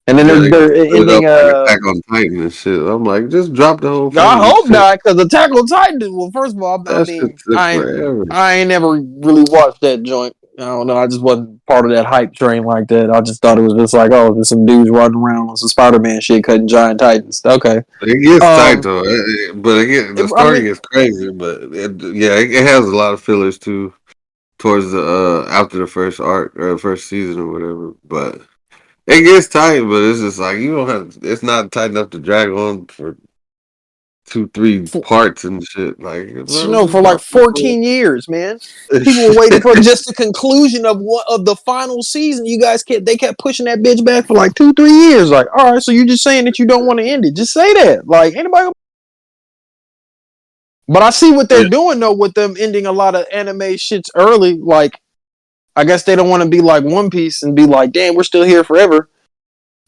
And then Yeah, they they're split it ending. up like Attack on Titan and shit. I'm like, just drop the whole I fucking hope shit. not, because Attack on Titan. Well, first of all, I That shit mean, took forever. I ain't never really watched that joint. I don't know. I just wasn't part of that hype train like that. I just thought it was just like, oh, there's some dudes running around on some Spider-Man shit, cutting giant titans. Okay. It gets tight Um, though, but again, the I story mean, gets crazy. But it has a lot of fillers too towards the after the first arc or the first season or whatever. But it gets tight, but it's just like you don't have. It's not tight enough to drag on for 2-3 for, parts and shit. Like, for just like drop the 14 years, man. People were waiting whole. for just the conclusion of the final season. You guys they kept pushing that bitch back for like 2-3 years. Like, all right, so you're just saying that you don't want to end it. Just say that. Like, anybody. But I see what they're Yeah. doing though with them ending a lot of anime shits early. Like, I guess they don't want to be like One Piece and be like, damn, we're still here forever.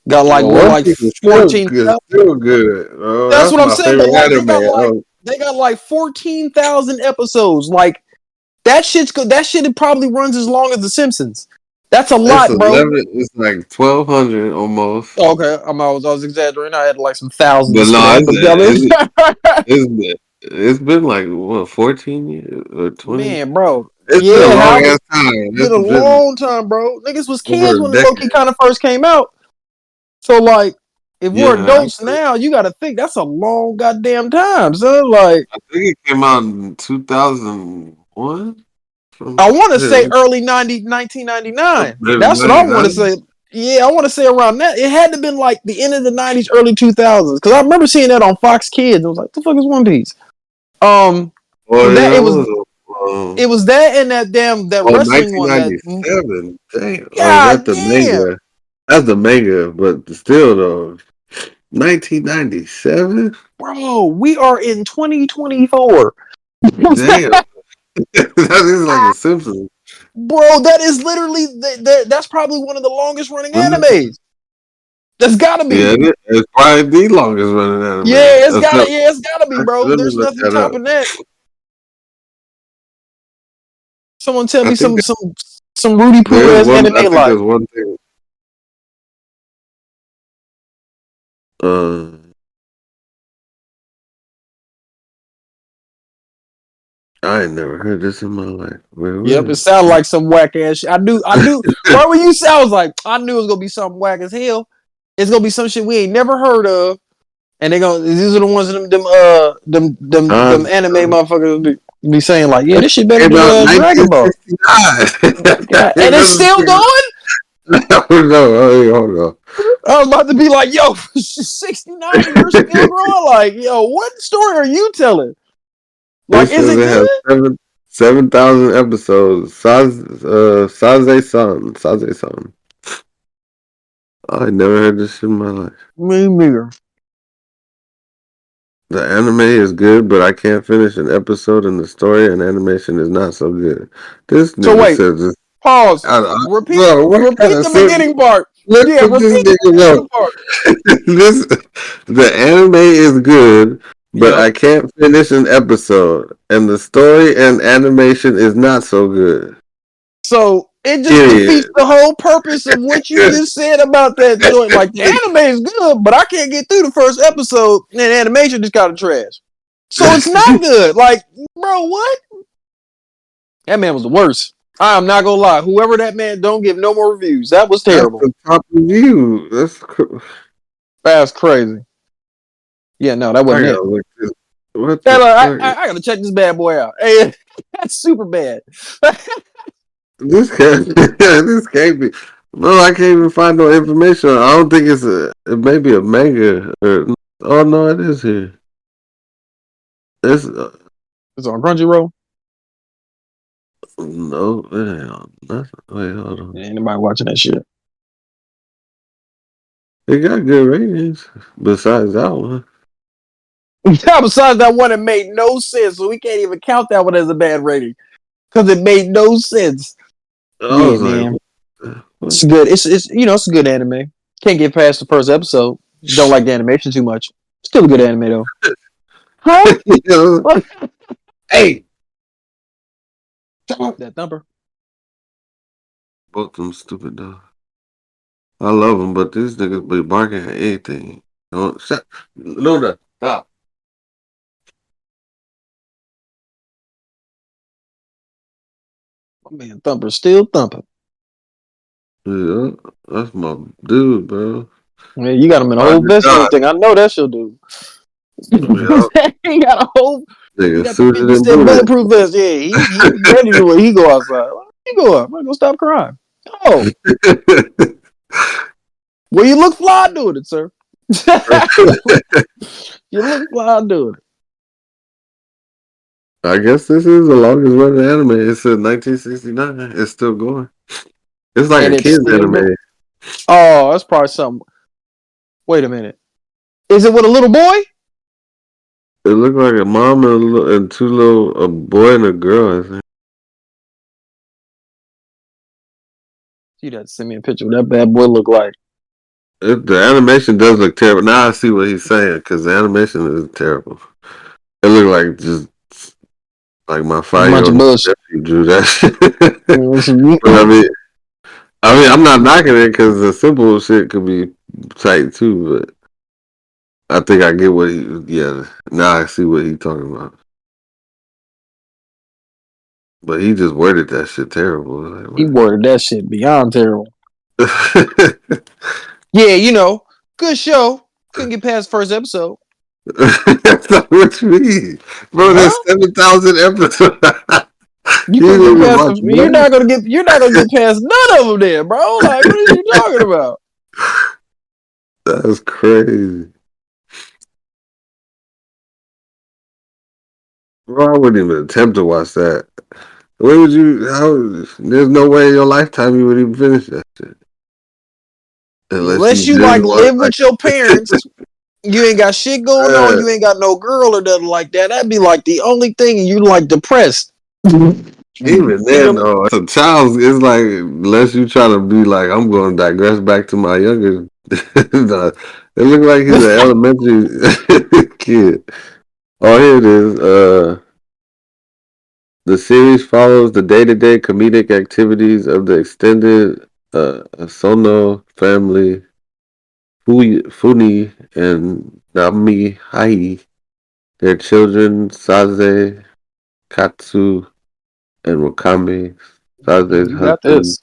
Got like Well, more One like Piece is 14. still good. Oh, That's that's what I'm my saying. But favorite like anime. Oh, they got like 14,000 episodes. Like that shit's good. That shit probably runs as long as The Simpsons. That's a it's lot, bro. 11. It's like 1,200 almost. Okay, I was exaggerating. I had like some But thousands for no, that. But I mean, it's been like what 14 years or 20. man, bro. It's been a Yeah, long how ass time. been It's a been long time, bro. Niggas was over kids a when Loki decade. kind of first came out. So like, if we're Yeah, adults now, you got to think that's a long goddamn time, son. Like, I think it came out in 2001. I want to say Yeah, early 1999. maybe That's what I want to 99. say. Yeah, I want to say around that. It had to have been like the end of the 90s, early 2000s. Because I remember seeing that on Fox Kids. I was like, the fuck is One Piece? Oh That yeah, it it was. was. It was that and that damn that Oh, wrestling one. That 1997. Damn. Oh, that's God the damn, manga. That's the manga, but still though. 1997. bro, we are in 2024. Damn. That is like the Simpsons. Bro, that is literally that's probably one of the longest running animes. That's gotta Yeah, be. it's probably the longest running anime. Yeah, Except, it's gotta be, bro. let me There's look nothing that up. topping that. Someone tell I me think some Rudy Poo there is ass one. I anime think like. there's one thing. Uh, I ain't never heard this in my life. Wait, Yep, it what? sounds like some whack ass shit. I knew. Why were you? I was like, I knew it was gonna be something whack as hell. It's gonna be some shit we ain't never heard of, and they gonna. These are the ones them anime motherfuckers be saying like, yeah, That this shit better came than out in Dragon Ball. 1969. God. It And it's doesn't still say. going. No, hey, hold on. I was about to be like, yo, 69 and you're still growing. Like, yo, what story are you telling? It Like, is says it it has good? 7,000 episodes. Saze-san. I never heard this shit in my life. Me neither. The anime is good, but I can't finish an episode and the story and animation is not so good. This So nigga wait, says this. pause. Bro, what kind Repeat of the sentence? beginning part. Yeah, Listen, this repeat the nigga beginning know. part. This the anime is good, but Yep. I can't finish an episode, and the story and animation is not so good. So it just defeats Idiot. the whole purpose of what you just said about that joint. Like the anime is good, but I can't get through the first episode, and the animation just got of trash. So it's not good. Like, bro, what? That man was the worst. I am not gonna lie. Whoever that man, don't give no more reviews. That was That's terrible. the top review. That's crazy. Yeah, no, that I wasn't gotta it. look this. What Hey, the look, fuck? I gotta check this bad boy out. Hey, that's super bad. This can't. This can't be. No, I can't even find no information. I don't think it's a. It may be a manga. Or, oh no, it is here. It's It's on Crunchyroll. no. It ain't nothing. Wait, hold on. Ain't nobody watching that shit. It got good ratings. Besides that one. Besides that one, it made no sense, so we can't even count that one as a bad rating because it made no sense. I Yeah, was like, man, what? it's good. It's it's a good anime. Can't get past the first episode. Don't like the animation too much. Still a good anime though. Huh? You know? Hey, That thumper. both them stupid dogs. I love them, but these niggas be barking at anything. Don't shut, Luna, stop. My man Thumper still thumping. Yeah, that's my dude, bro. Man, you got him in a I whole just vest and died. everything. I know that's your dude. Yeah, He got a whole. He nigga got the suited 50 and cent booted. bulletproof vest. Yeah, he ready to when he go outside. He go up. I'm gonna stop crying. Oh, well, you look fly doing it, sir. You look fly doing it. I guess this is the longest running anime. It's in 1969. It's still going. It's like And a it's kids still anime. going. Oh, that's probably something. Wait a minute. Is it with a little boy? It looked like a mom and, and two little, a boy and a girl, I think. You got to send me a picture of what that bad boy look like. The animation does look terrible. Now I see what he's saying because the animation is terrible. It looked like just like my A bunch 5-year-old of bullshit. nephew drew that shit. Mm-hmm. But I'm not knocking it because the simple shit could be tight too. But I think I get what he. Yeah, now I see what he's talking about. But he just worded that shit terrible. He Like, worded that shit beyond terrible. what? Yeah, you know, good show. Couldn't get past the first episode. That's not what you mean, bro. There's Huh? 7,000 episodes. You You couldn't didn't get even past watch the, you're one. not gonna get past none of them there, bro. Like, what are you talking about? That's crazy. Bro, I wouldn't even attempt to watch that. Where would you? How? There's no way in your lifetime you would even finish that shit. Unless you Unless you just like want live like. with your parents, you ain't got shit going on, you ain't got no girl or nothing like that. That'd be like the only thing, and you like depressed. Even You then, know? though, as a child, it's like unless you try to be like, I'm going to digress back to my younger. It looked like he's an elementary kid. Oh, here it is. The series follows the day-to-day comedic activities of the extended Sono family, Funi and Nami Hai, their children Saze, Katsu, and Wakami, Saze's You got husband. this.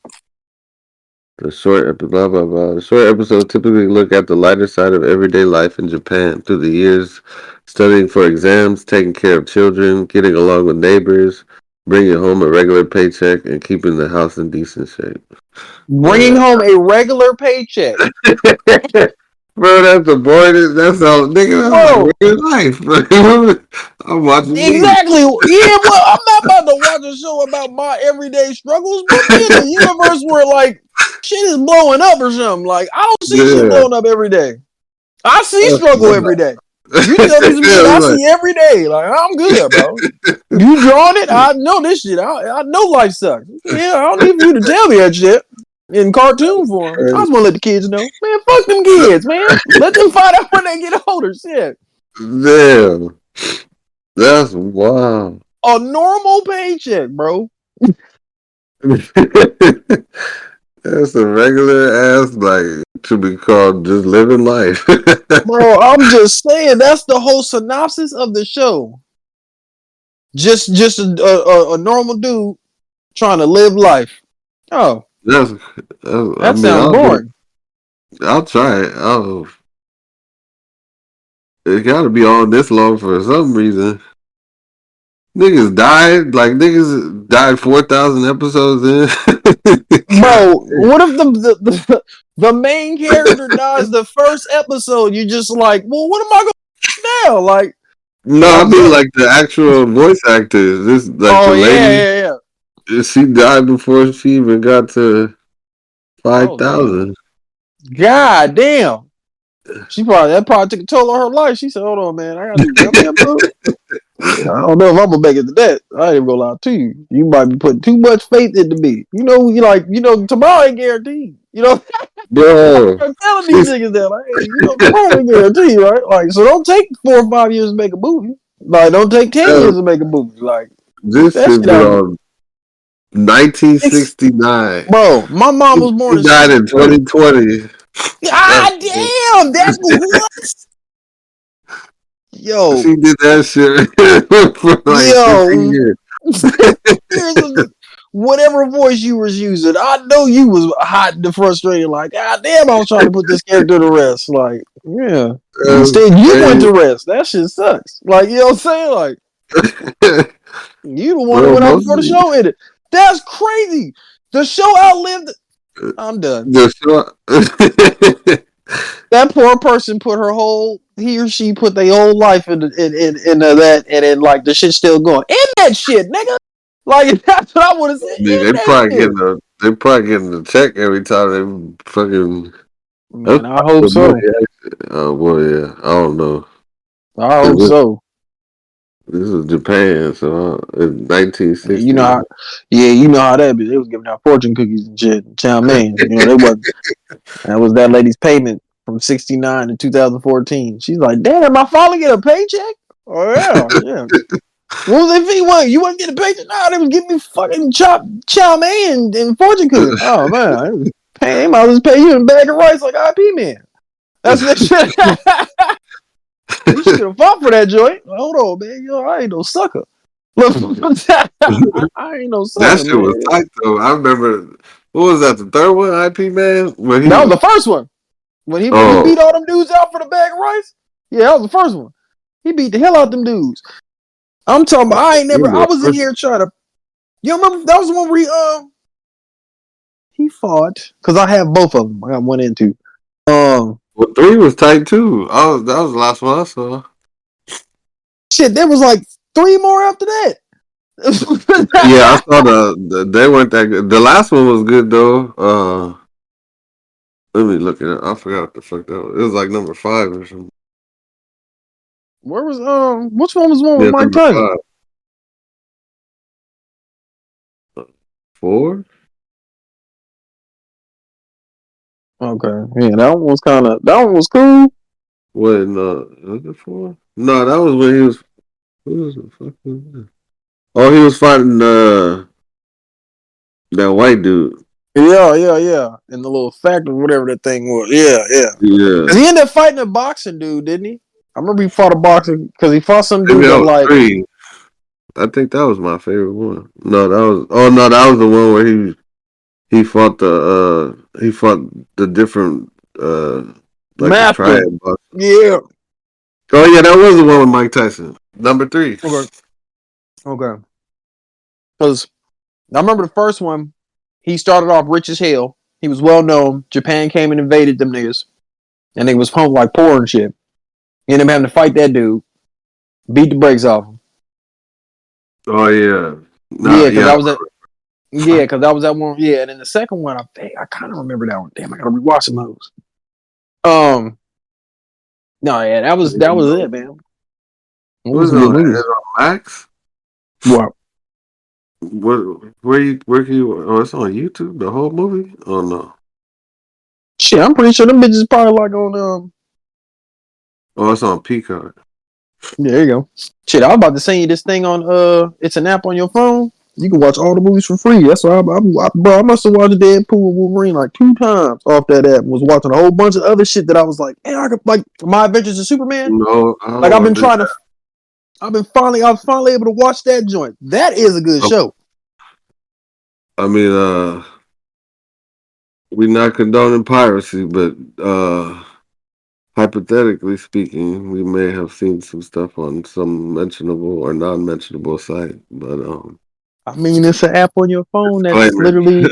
Blah blah blah. The short episodes typically look at the lighter side of everyday life in Japan through the years, studying for exams, taking care of children, getting along with neighbors, bringing home a regular paycheck, and keeping the house in decent shape. Bringing home a regular paycheck. Bro, that's the boy. That's all, nigga. That's like Bro, real life. Bro. I'm watching me. exactly. Yeah, well, I'm not about to watch a show about my everyday struggles. Put me in a universe where like shit is blowing up or something. Like I don't see shit Yeah. blowing up every day. I see That's struggle wild. every day. You tell me some shit Yeah, I it's see every day. Like I'm good, bro. You drawing it? I know this shit. I know life sucks. Yeah, I don't need for you to tell me that shit in cartoon form. I like, just want to let the kids know, man. Fuck them kids, man. Let them find out when they get older. Shit. damn. That's wild. A normal paycheck, bro. That's a regular ass like to be called just living life. Bro, I'm just saying that's the whole synopsis of the show. Just a normal dude trying to live life. Oh, that's, I that mean, sounds boring. I'll try it. It got to be on this long for some reason. Niggas died 4,000 episodes in. God. Bro, what if the main character dies the first episode? You just like, well, what am I gonna do now? No, I Like mean so. like the actual voice actors. This like Oh the yeah, lady. yeah, yeah. She died before she even got to Oh damn. 5,000. God damn. That probably took a toll on her life. She said, "Hold on, man, I gotta do that many episodes. I don't know if I'm gonna make it to that. I ain't even gonna lie to you. You might be putting too much faith into me. Tomorrow ain't guaranteed. Bro, I'm telling these niggas that, like, hey, tomorrow ain't guaranteed, right? Like, so don't take 4 or 5 years to make a movie. Like, don't take 10 years to make a movie. Like, get this that should shit be out. on. 1969. Bro, my mom was born He in died in 63. 2020. Ah, damn! That's what? Yo, She did that shit for like 50 yo, years. 50 years of whatever voice you was using. I know you was hot and frustrated. Like, God damn, I was trying to put this character to rest. Like, yeah. Instead, you went to rest. That shit sucks. Like, you know what I'm saying? Like, you the one that Bro, went out most before of the show ended. That's crazy. The show outlived. I'm done. the show. That poor person put her whole, he or she put their whole life into that, and then like the shit's still going. In that shit, nigga. Like that's what I would have said. I mean, In that shit. they probably getting a check every time they fucking. Man, That's I hope the money. so. Oh boy, yeah. I don't know. I hope so. This is Japan, so it's Yeah, you know 1969. how, you know how that be. They was giving out fortune cookies and shit. Chow man, you know they wasn't. That was that lady's payment from '69 to 2014. She's like, damn, I finally get a paycheck. Oh yeah. What was their fee? What, you wasn't getting paid? No, they was giving me fucking chow mein and fortune cookies. Oh man, they might as well pay you in a bag of rice like IP man. That's what shit. You should have fought for that joint. Hold on, man. Yo, I ain't no sucker. Look, I ain't no That sucker, shit was man. tight though. I remember. What was that? The third one, IP man, when he That was was. the first one. When he Oh, beat all them dudes out for the bag of rice. Yeah, that was the first one. He beat the hell out them dudes. I'm talking about. I was in here trying to. You remember that was the one where he fought because I have both of them. I got one and two. Well, three was tight too. That was the last one I saw. Shit, there was like three more after that. Yeah, I saw they weren't that good. The last one was good though. Let me look at it. I forgot what the fuck that was. It was like number 5 or something. Where was which one was the one with Yeah, Mike number Tyson? 5. 4? Okay, yeah, that one was cool. Wait, no, was it 4? No, that was when he was. Who was the fuck was that? Oh, he was fighting that white dude. Yeah. In the little factory, whatever that thing was. Yeah. Yeah, Cause he ended up fighting a boxing dude, didn't he? I remember he fought a boxer because he fought some maybe dude that that was like 3. I think that was my favorite one. No, that was. Oh no, that was the one where he fought the different like the master. triad box. Yeah. Oh yeah, that was the one with Mike Tyson. Number 3. Okay. Because I remember the first one. He started off rich as hell. He was well known. Japan came and invaded them niggas, and they was home like poor and shit. He ended up having to fight that dude, beat the brakes off him. Oh yeah. Nah, Yeah, because yeah. I was at. Yeah, because that was that one. Yeah, and then the second one, I kind of remember that one. Damn, I gotta rewatch some of those. No, yeah, that was it, man. It What was was some it good on? Is it movies. on Max? What? Where can you? Oh, it's on YouTube. The whole movie? Oh no. Shit, I'm pretty sure them bitches probably like on Oh, it's on Peacock. Yeah, there you go. Shit, I was about to send you this thing on it's an app on your phone. You can watch all the movies for free. That's why bro, I must have watched Deadpool and Wolverine like 2 times off that app. Was watching a whole bunch of other shit that I was like, hey, I could like My Adventures in Superman. No, I Like don't I've been want to do trying to I was finally able to watch that joint. That is a good that. show. I mean, we not condoning piracy, but hypothetically speaking, we may have seen some stuff on some mentionable or non-mentionable site. But I mean, it's an app on your phone that's disclaimer. literally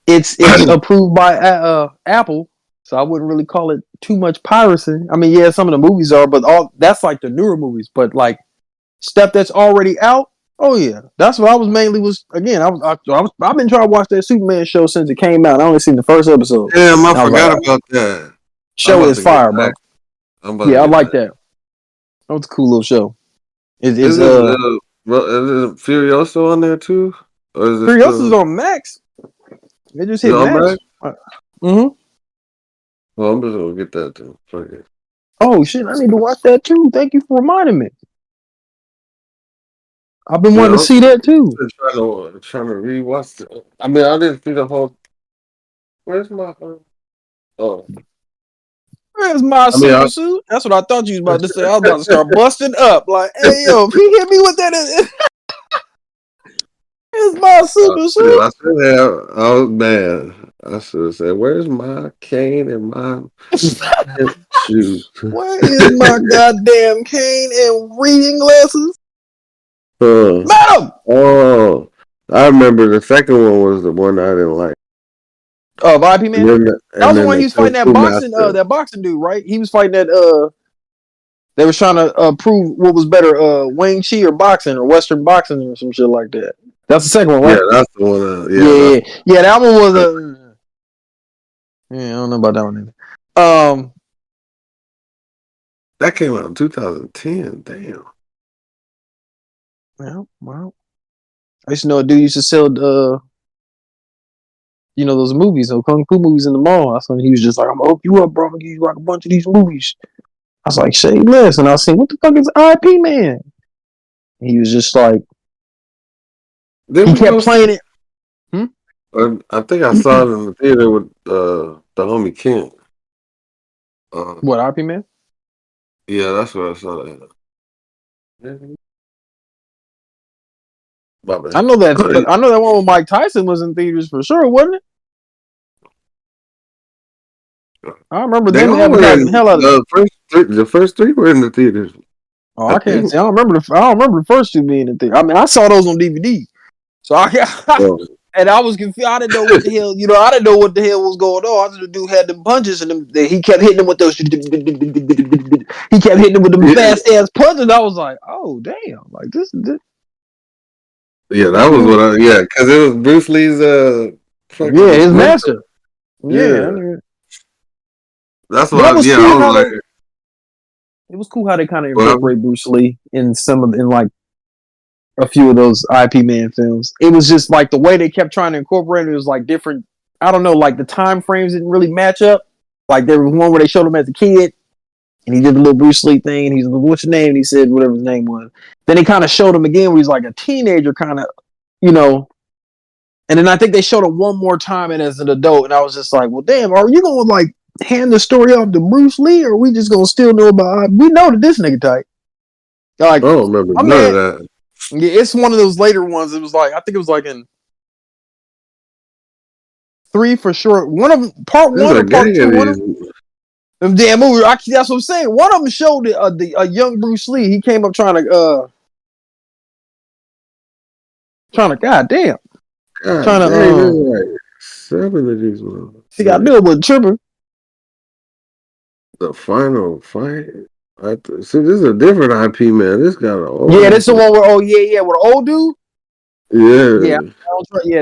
it's approved by Apple, so I wouldn't really call it too much piracy. I mean, yeah, some of the movies are, but all that's like the newer movies. But like stuff that's already out, oh yeah, that's what I was mainly was. Again, I've been trying to watch that Superman show since it came out. I only seen the first episode. Damn, I And I was like, forgot about that. I'm show about is to get fire, back. bro. I'm about to Yeah, I get like back. that. That was a cool little show. It's Is it Furioso on there too, or is it Furiosa's still? on Max. They just Is it hit on Max. Max? Mm-hmm. Well, I'm just gonna get that too. Fuck it. Oh shit, I need to watch that too. Thank you for reminding me. I've been wanting to see that too. Trying to rewatch it. I mean, I didn't see the whole. Where's my? Oh, Where's my I mean, super suit? That's what I thought you was about to say. I was about to start busting up. Like, hey yo, if he hit me with that, it's my super suit. I should have. Oh man, I should have said, "Where's my cane and my shoes?" Where is my goddamn cane and reading glasses? Uh, Madam! oh, I remember the second one was the one I didn't like. Of IP Man? That was the one he was fighting Kung Fu that boxing dude, right? He was fighting that they were trying to prove what was better, Wing Chi or boxing or Western boxing or some shit like that. That's the second one, right? Yeah, that's the one. Yeah, that one was a. Yeah, I don't know about that one either. That came out in 2010. Damn. Well, I used to know a dude used to sell those movies, those kung fu movies in the mall. I saw he was just like, I'm gonna hook you up, bro. I'm gonna give you like a bunch of these movies. I was like, say less. And I was saying, what the fuck is IP Man? And he was just like, he kept playing it. I think I saw it in the theater with the homie Kent. What, IP Man? Yeah, that's where I saw that. I know that. I know that one with Mike Tyson was in theaters for sure, wasn't it? I remember them advertising the hell out of it. The first three were in the theaters. Oh, I can't say. I don't remember the first two being in the theater. I mean, I saw those on DVD. So and I was confused. I didn't know what the hell. I didn't know what the hell was going on. I just the dude had them punches and he kept hitting them with those. He kept hitting them with them fast ass punches. And I was like, oh damn! Like this. Yeah, that was what because it was Bruce Lee's his master. Yeah. That's what I was like. It was cool how they kind of incorporate Bruce Lee in like a few of those IP Man films. It was just like the way they kept trying to incorporate it was like different. I don't know, like the time frames didn't really match up. Like there was one where they showed him as a kid and he did the little Bruce Lee thing and he's like, what's your name? And he said whatever his name was. Then they kind of showed him again where he's like a teenager kind of, and then I think they showed him one more time and as an adult and I was just like, well damn, are you gonna like hand the story off to Bruce Lee or are we just gonna still know about we know that this nigga tight. Like, I don't remember none of that. Yeah, it's one of those later ones. It was like I think it was like in 3 for sure. One of them, part 1 or part 2. One of them damn movies. That's what I'm saying. One of them showed a young Bruce Lee. He came up trying to goddamn. Trying to like 7 of these ones. See, I knew it wasn't tripping. The final fight. See, this is a different IP Man. This got an old. Yeah, this is the one where with the old dude. Yeah.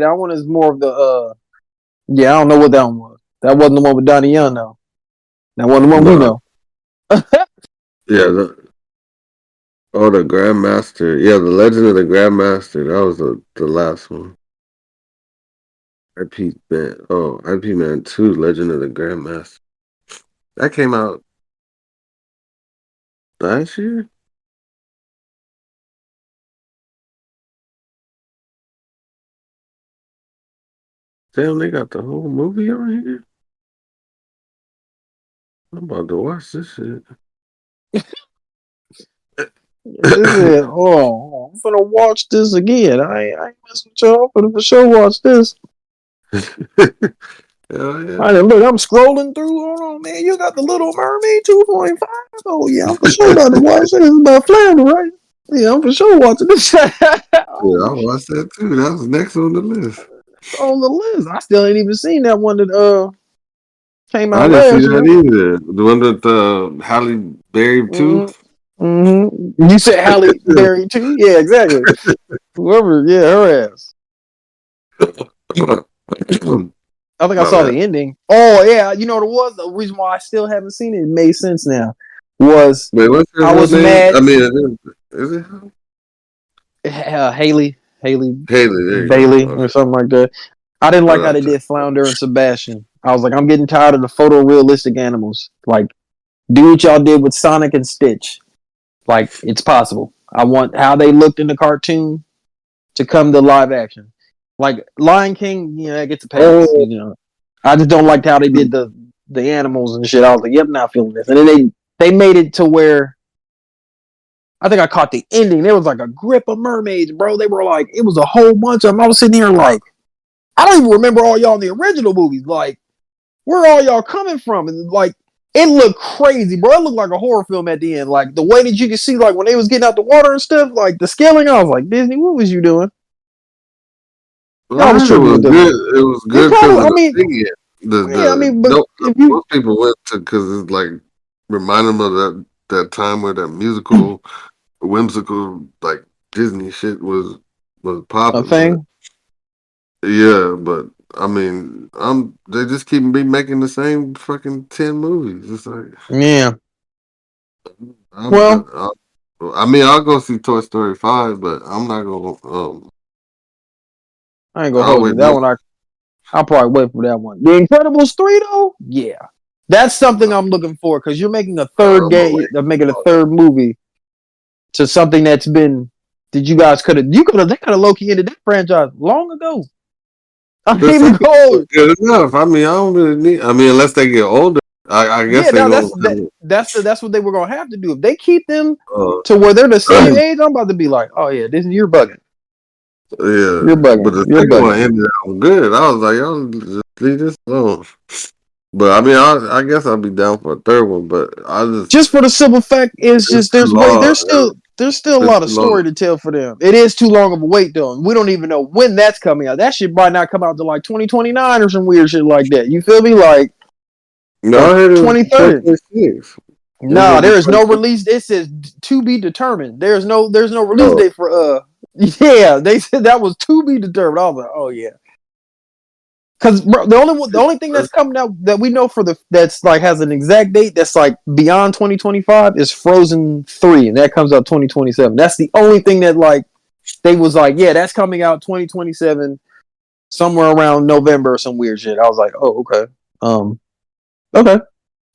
That one is more of the I don't know what that one was. That wasn't the one with Donnie Young though. That wasn't the one we know. Yeah. The Grandmaster. Yeah, the Legend of the Grandmaster. That was the last one. IP Man. Oh, IP Man 2, Legend of the Grandmaster. That came out last year? Damn, they got the whole movie on here? I'm about to watch this shit. I'm gonna watch this again. I ain't messing with y'all. I'm gonna for sure watch this. Hell yeah. Look, I'm scrolling through. Hold on, man. You got the Little Mermaid 2.5. Oh yeah, I'm for sure about to watch this. It's about Flounder, right? Yeah, I'm for sure watching this. Yeah, I'll watch that too. That was next on the list. On the list. I still ain't even seen that one that came out last year. I didn't see that year. either. The one that Halle Berry too. Mm-hmm. You said Halle Berry too? Yeah, exactly. Whoever, her ass. I think I saw the ending. Oh yeah, you know what it was? The reason why I still haven't seen it, it made sense now. Was wait, what's I was name? Mad. I mean, is it Haley Bailey or something like that. I didn't like how they did Flounder and Sebastian. I was like, I'm getting tired of the photorealistic animals. Like, do what y'all did with Sonic and Stitch. Like, it's possible. I want how they looked in the cartoon to come to live action. Like Lion King, you know, that gets a pass. Oh, You know, I just don't like how they did the animals and shit. I was like, yep, not feeling this. And then they made it to where I think I caught the ending. There was like a grip of mermaids, bro. They were like, it was a whole bunch of them. I was sitting here like, I don't even remember all y'all in the original movies. Like, where all y'all coming from? And like, it looked crazy, bro. It looked like a horror film at the end. Like the way that you could see, like when they was getting out the water and stuff, like the scaling. I was like, Disney, what was you doing? well, Y'all I was heard it tripping was with good. them. It was It good kind because of, of I the mean, thing. yeah, I mean, but No, if you, most people went to because it's like remind them of that time where that musical, whimsical like Disney shit was a popping. But thing, yeah, but I mean, they just keep making the same fucking 10 movies. It's like yeah. I'm Well, I mean, I'll go see Toy Story 5, but I'm not gonna I ain't gonna I'll hold wait you. That one, I'll probably wait for that one. The Incredibles 3, though, yeah, that's something I'm looking for because you're making a third I'm gonna game, wait. making a third movie to something that's been that you guys they could have low key ended that franchise long ago. I The ain't even second one was go. good enough. I mean, I don't really need. I mean, unless they get older, I guess Yeah, they no, don't have. that's what they were gonna have to do if they keep them Uh, to where they're the same age. I'm about to be like, oh yeah, this you're bugging, yeah, you're but bugging, the you're second one bugging. ended out good. I was like, y'all just leave this alone. But I mean, I guess I'll be down for a third one. But I just Just for the simple fact is it's just too long. there's still a It's lot too of long. story to tell for them. It is too long of a wait though. And we don't even know when that's coming out. That shit might not come out to like 2029 or some weird shit like that. You feel me? Like No, or I heard it was 2030. 2026. It was No, gonna be there is no 2026. release. It says to be determined. There's no release Oh, date for yeah, they said that was to be determined. I was like, oh yeah. Because the only thing that's coming out that we know for that's like has an exact date that's like beyond 2025 is Frozen 3, and that comes out 2027. That's the only thing that like they was like, yeah, that's coming out 2027 somewhere around November or some weird shit. I was like, oh okay, okay,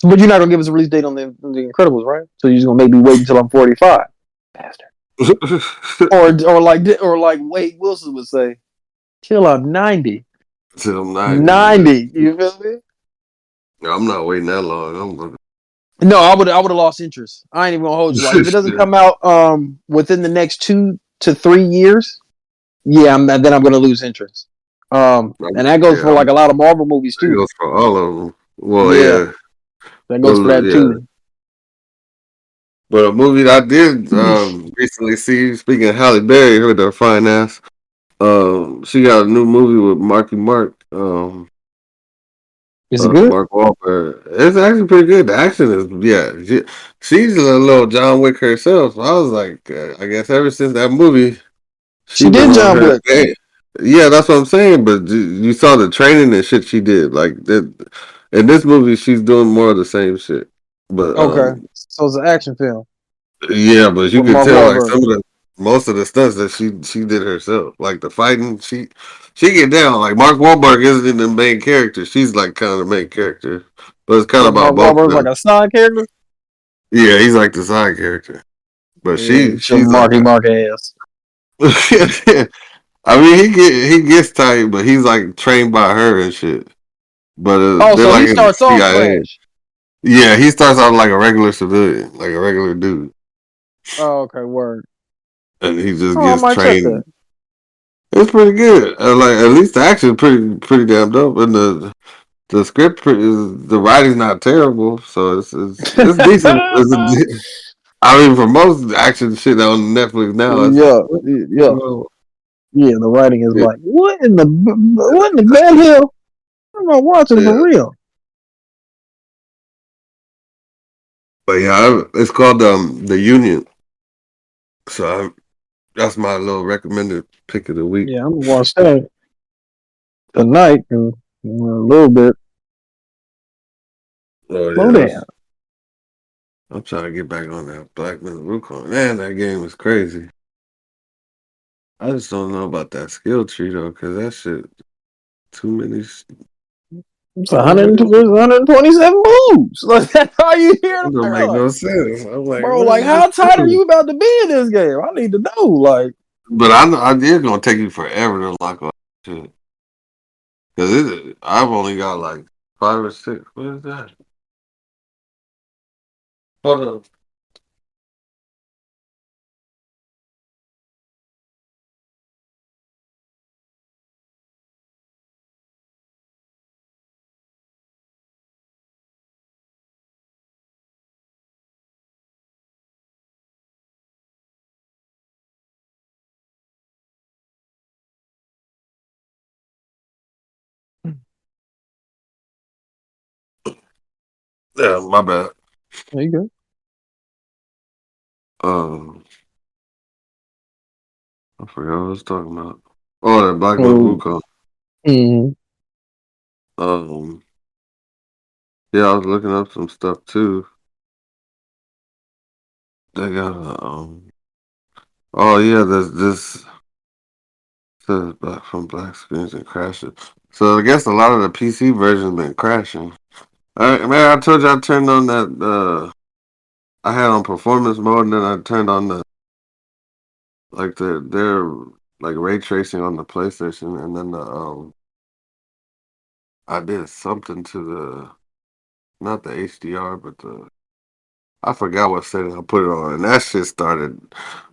but you're not gonna give us a release date on the Incredibles, right? So you're just gonna make me wait until I'm 45, bastard, or like Wade Wilson would say, till I'm 90. till I'm 90. Yeah. 90, you feel me? I'm not waiting that long. I'm gonna. No, I would have lost interest. I ain't even gonna hold you. Like if it doesn't come out within the next 2 to 3 years, yeah, then I'm gonna lose interest. And that goes for Yeah, like a lot of Marvel movies it too. goes for all of them. Well, Yeah, yeah. that goes for Well, that yeah. too. But a movie that I did recently see, speaking of Halle Berry, with her fine ass, she got a new movie with Marky Mark, Is it good? Mark Wahlberg. It's actually pretty good. The action is, yeah, she's a little John Wick herself. I was like, I guess ever since that movie, she She been did on John her Wick. game. Yeah, that's what I'm saying. But you saw the training and shit she did. Like that, in this movie, she's doing more of the same shit. But Okay, so it's an action film yeah, but you with can Mark tell like Wahlberg. some of the most of the stunts that she did herself, like the fighting. She get down. Like Mark Wahlberg isn't the main character. She's like kind of the main character, but it's kind So of about Mark both of Wahlberg's like them. a side character. Yeah, he's like the side character, but Yeah, show she's like Marky Mark ass. I mean, he gets tight, but he's like trained by her and shit. But Oh, they're so like he in the starts off CIA. fresh. Yeah, he starts out like a regular civilian, like a regular dude, Oh, okay, word. and he just Oh, I gets might check that. trained. It's pretty good. Like at least the action pretty damn dope, and the script is the writing's not terrible, so it's decent. I mean, for most action shit on Netflix now, it's Yeah, what yeah, the yeah. The writing is yeah, like, what in the bad hell am I watching for yeah. real? But yeah, it's called the Union. So that's my little recommended pick of the week. Yeah, I'm gonna watch that tonight in a little bit. Oh Slow yeah, down. I'm trying to get back on that Black Myth Wukong. Man, that game is crazy. I just don't know about that skill tree though, cause that shit too many. It's 127 moves. Like that's all you hear. It don't make Like, no sense. I'm like, bro, what like is this? how tight are you about to be in this game? I need to know. Like, But I know it's gonna take you forever to lock on shit. Cause I've only got like 5 or 6. What is that? Hold on. Yeah, my bad. there you go. I forgot what I was talking about. Oh, that Black Myth Oh, Wukong. mm-hmm. Um, yeah, I was looking up some stuff too. They got oh yeah, there's this says back from black screens and crashes. So I guess a lot of the PC versions been crashing. Man, I told you I turned on that. I had on performance mode, and then I turned on the like their like ray tracing on the PlayStation, and then I did something to the not the HDR, but the I forgot what setting I put it on, and that shit started.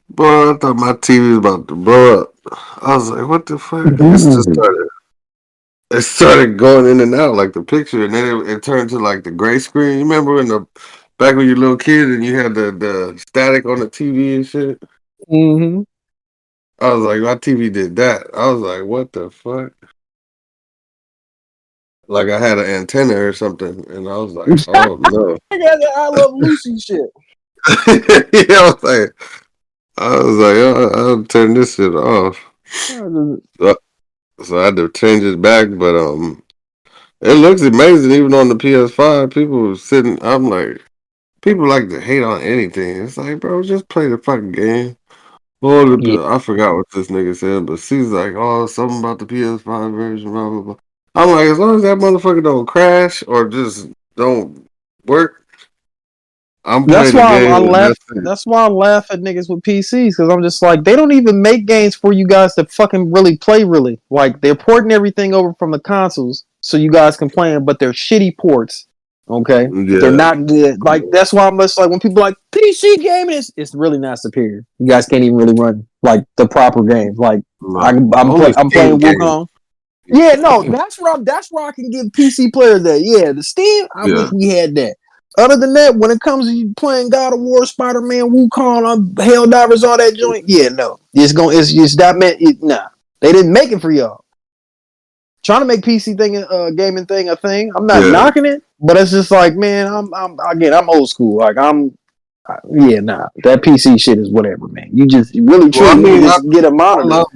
Boy, I thought my TV was about to blow up. I was like, "What the fuck?" It started going in and out like the picture, and then it turned to like the gray screen. You remember when the back when you were a little kid and you had the static on the TV and shit? Mm-hmm. I was like, my TV did that. I was like, what the fuck? Like I had an antenna or something, and I was like, oh no. I got that I Love Lucy shit. Yeah, I was like, I'll turn this shit off. So, so I had to change it back, but it looks amazing even on the PS5. People were sitting. I'm like, people like to hate on anything. It's like, bro, just play the fucking game. Well, Yeah. I forgot what this nigga said, but she's like, oh, something about the PS5 version, blah blah blah. I'm like, as long as that motherfucker don't crash or just don't work, I'm That's playing the why game I and laugh. that's it. That's why I laugh at niggas with PCs because I'm just like they don't even make games for you guys to fucking really play. Really, like they're porting everything over from the consoles so you guys can play them, but they're shitty ports. Okay, they're Yeah, not good. Like that's why I'm just like when people are like PC gaming it's really not superior. You guys can't even really run like the proper games. Like like only I'm Steam playing games. Wukong. Yeah, no, that's where I can give PC players that. Yeah, the Steam, I Yeah, wish we had that. Other than that, when it comes to you playing God of War, Spider Man, Wukong, Helldivers, all that joint, yeah, no, it's that meant nah. They didn't make it for y'all. Trying to make PC thing, gaming thing a thing. I'm not yeah. knocking it, but it's just like, man, I'm old school. Like yeah, nah, that PC shit is whatever, man. You just really Well, I truly, you can mean, just get a I monitor. love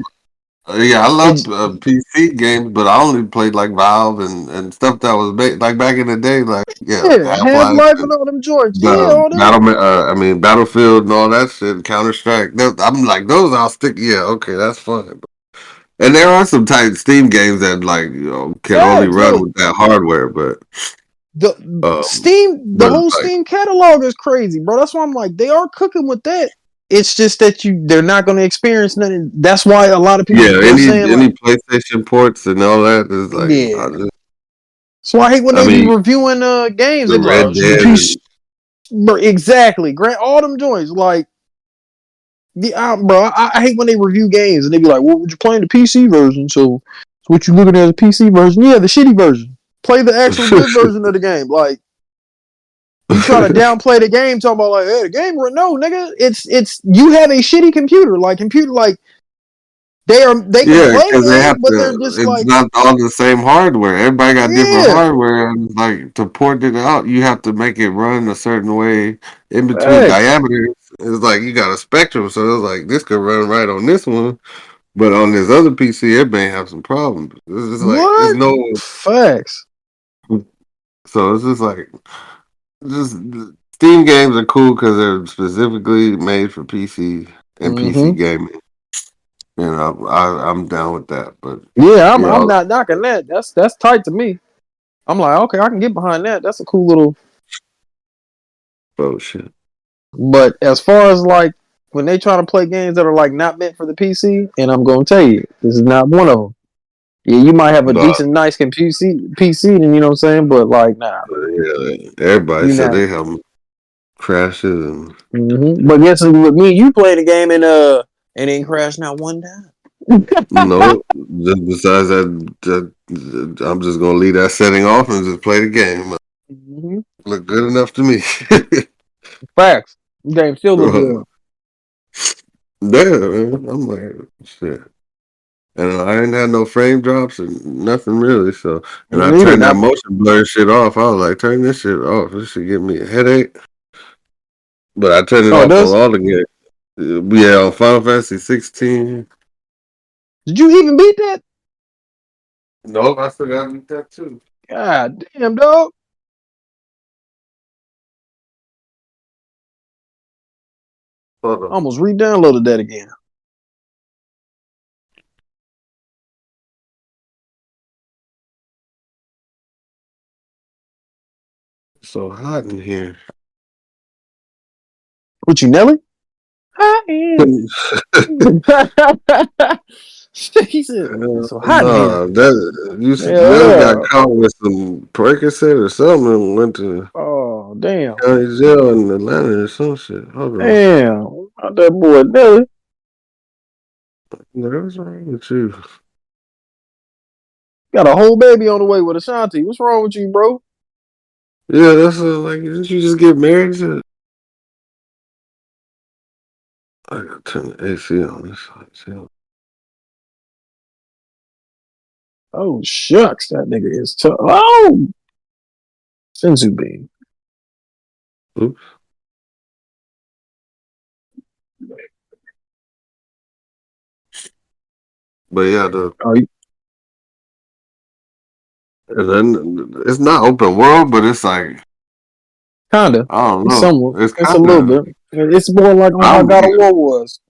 yeah, I love It's PC games, but I only played like Valve and stuff that was like back in the day, like yeah, yeah, Half Half Life Life and and all them joints. Yeah, the all them. Battle. I mean Battlefield and all that shit, Counter Strike. I'm like those. I'll stick. Yeah, okay, that's fun. And there are some tight Steam games that like can only Facts, run no, with that hardware, but the um, Steam, the but whole like Steam catalog is crazy, bro. That's why I'm like, they are cooking with that. It's just that they're not going to experience nothing. That's why a lot of people yeah, they're saying like, any PlayStation ports and all that is like yeah. So I hate when I they be mean reviewing games. They the be like, oh, Red it's the Dead piece. and Bro, exactly. Grant all them joints. Like, bro, I hate when they review games and they be like, well, you're playing the PC version, so what you looking at the PC version? Yeah, the shitty version. Play the actual good version of the game. Like, you try to downplay the game, talking about like, hey, the game. No, nigga, it's you have a shitty computer. Like computer, like they can yeah, play because they have games, but they're to. just It's like, not all the same hardware. Everybody got different yeah, hardware, and like to port it out, you have to make it run a certain way in between facts. diameters. It's like you got a spectrum, so it's like this could run right on this one, but on this other PC, it may have some problems. It's just like it's What no. facts? So it's just like just Steam games are cool because they're specifically made for PC and PC Mm-hmm. gaming. I'm down with that, but Yeah, I'm yeah, not knocking that. That's tight to me. I'm like, okay, I can get behind that. That's a cool little. Oh shit. But as far as like when they try to play games that are like not meant for the PC, and I'm gonna tell you, this is not one of them. Yeah, you might have a But decent, nice PC, and you know what I'm saying, but like, nah, yeah, everybody you said not. they have crashes and But guess with me, you play the game and it ain't crashed not one time. no. Just besides I'm just gonna leave that setting off and just play the game. Look good enough to me. Facts. The game still look good. Yeah, man. I'm like shit. And I ain't had no frame drops and nothing really. So, and Me I neither. turned that Now, motion blur shit off. I was like, turn this shit off. This should give me a headache. But I turned it oh, it off on does. all the games. Yeah, on Final Fantasy 16. Did you even beat that? Nope, I still got to beat that too. God damn, dog. Hold on. Almost re-downloaded that again. It's so hot in here. What you, Nelly? I am. He said, it's so hot in here. No, that Nell got Yeah. caught with some Percocet or something and went to Oh, damn. county jail in Atlanta or some shit. Hold on. Damn. Not that boy, Nelly. What's wrong with you? Got a whole baby on the way with Ashanti. What's wrong with you, bro? Yeah, that's like, didn't you just get married to? I gotta turn the AC on this side. Oh, shucks. That nigga is tough. Oh! Senzu bean. Oops. But yeah, Are you? and then it's not open world, but it's like Kinda. I don't It's know. somewhat. It's It's a kind little of bit. It's more like how I'm God of War was.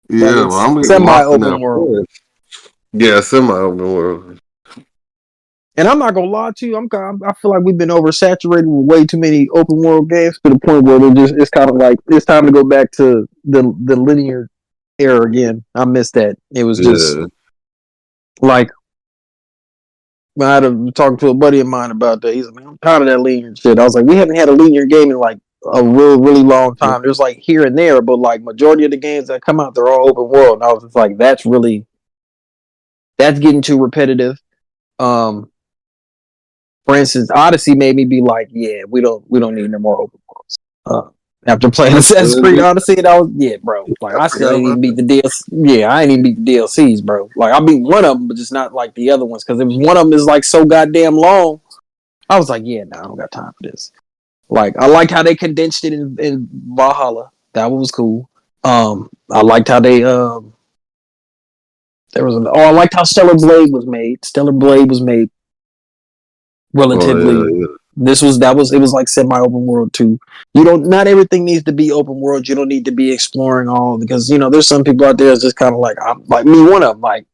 But yeah, well, it's I'm getting lost in semi-open that world. forest. Yeah, semi-open world. And I'm not gonna lie to you. I feel like we've been oversaturated with way too many open world games to the point where it's kind of like it's time to go back to the linear era again. I miss that. It was just Yeah, like when I had talking to a buddy of mine about that. He's like, "Man, I'm tired of that linear shit." I was like, "We haven't had a linear game in like a really long time. There's like here and there, but like majority of the games that come out, they're all open world." And I was just like, "That's getting too repetitive." Um, For instance, Odyssey made me be like, yeah, we don't need no more open worlds. After playing Assassin's Creed Odyssey, and I was, yeah, bro. Like I I still forgot ain't even about beat that. the DLC. Yeah, I ain't even beat the DLCs, bro. Like I beat one of them, but just not like the other ones because it was one of them is like so goddamn long. I was like, yeah, no, I don't got time for this. Like I liked how they condensed it in Valhalla. That one was cool. I liked how they there was I liked how Stellar Blade was made. Stellar Blade was made Oh relatively. yeah, It was like semi open world too. You don't not everything needs to be open world. You don't need to be exploring all because there's some people out there that's just kind of like I'm like me one of them. Like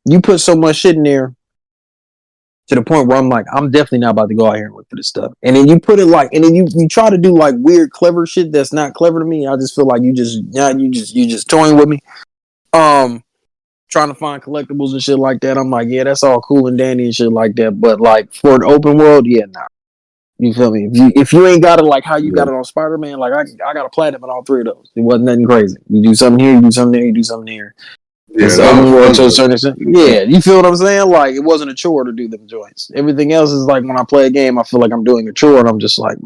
you put so much shit in there to the point where I'm like I'm definitely not about to go out here and look for this stuff. And then you put it like and then you try to do like weird clever shit that's not clever to me. I just feel like you just toying with me. Trying to find collectibles and shit like that. I'm like, yeah, that's all cool and dandy and shit like that. But like for an open world, yeah, nah. You feel me? If you ain't got it like how you yeah, got it on Spider Man, like I got a platinum in all three of those. It wasn't nothing crazy. You do something here, you do something there, you do something there. yeah. It's That open was world fun to a though. certain extent. Yeah, you feel what I'm saying? Like it wasn't a chore to do them joints. Everything else is like when I play a game, I feel like I'm doing a chore, and I'm just like,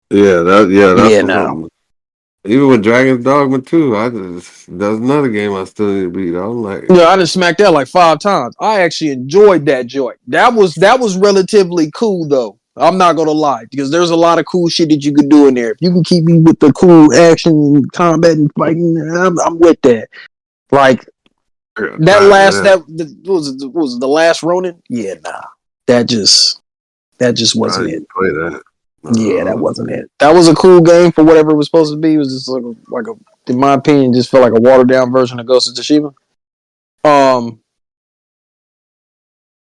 That's yeah, what no. I'm. Even with Dragon's Dogma 2, that's another game I still need to beat. I'm like, Yeah, I done smacked that like 5 times. I actually enjoyed that joint. That was relatively cool though. I'm not gonna lie because there's a lot of cool shit that you could do in there. If you can keep me with the cool action, combat, and fighting, I'm with that. Like I got that tired of last that. what was it, the last Ronin? Yeah, nah, that just I wasn't it. didn't play that. Yeah, that wasn't it. That was a cool game for whatever it was supposed to be. It was just like a in my opinion, just felt like a watered down version of Ghost of Tsushima. Um,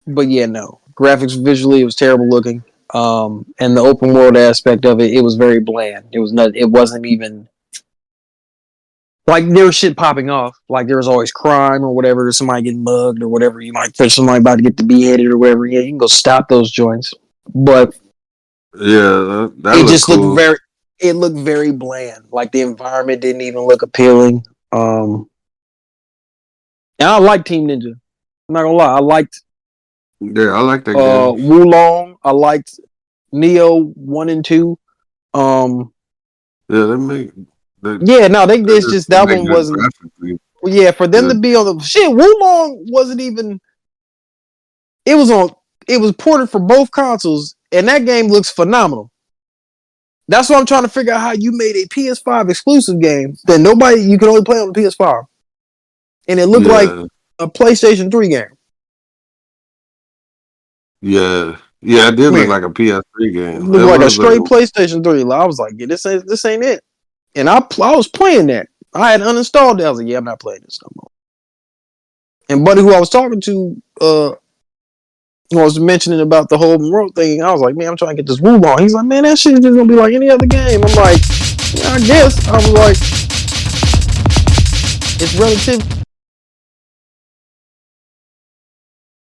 but yeah, no. Graphics visually, it was terrible looking. And the open world aspect of it, it was very bland. It was not. It wasn't even like there was shit popping off. Like there was always crime or whatever. Somebody getting mugged or whatever. You might catch somebody about to get beheaded or whatever. Yeah, you can go stop those joints. But yeah, that it just cool. looked very. It looked very bland. Like the environment didn't even look appealing. And I like Team Ninja. I'm not gonna lie. I liked. Yeah, I like that game. Wulong. I liked Neo 1 and 2. Yeah, they make. It's just that one wasn't. Yeah, for them to be on the shit, Wulong wasn't even. It was ported for both consoles, and that game looks phenomenal. That's why I'm trying to figure out how you made a PS5 exclusive game that you can only play on the PS5, and it looked like a PlayStation 3 game. Yeah, it did look like a PS3 game. It looked like a straight PlayStation 3. I was like, yeah, this ain't it. And I was playing that. I had uninstalled it. I was like, yeah, I'm not playing this no more. And buddy who I was talking to, who I was mentioning about the whole world thing, I was like, man, I'm trying to get this Wulong. He's like, man, that shit is just gonna be like any other game. I'm like, yeah, I guess. I was like, it's relative.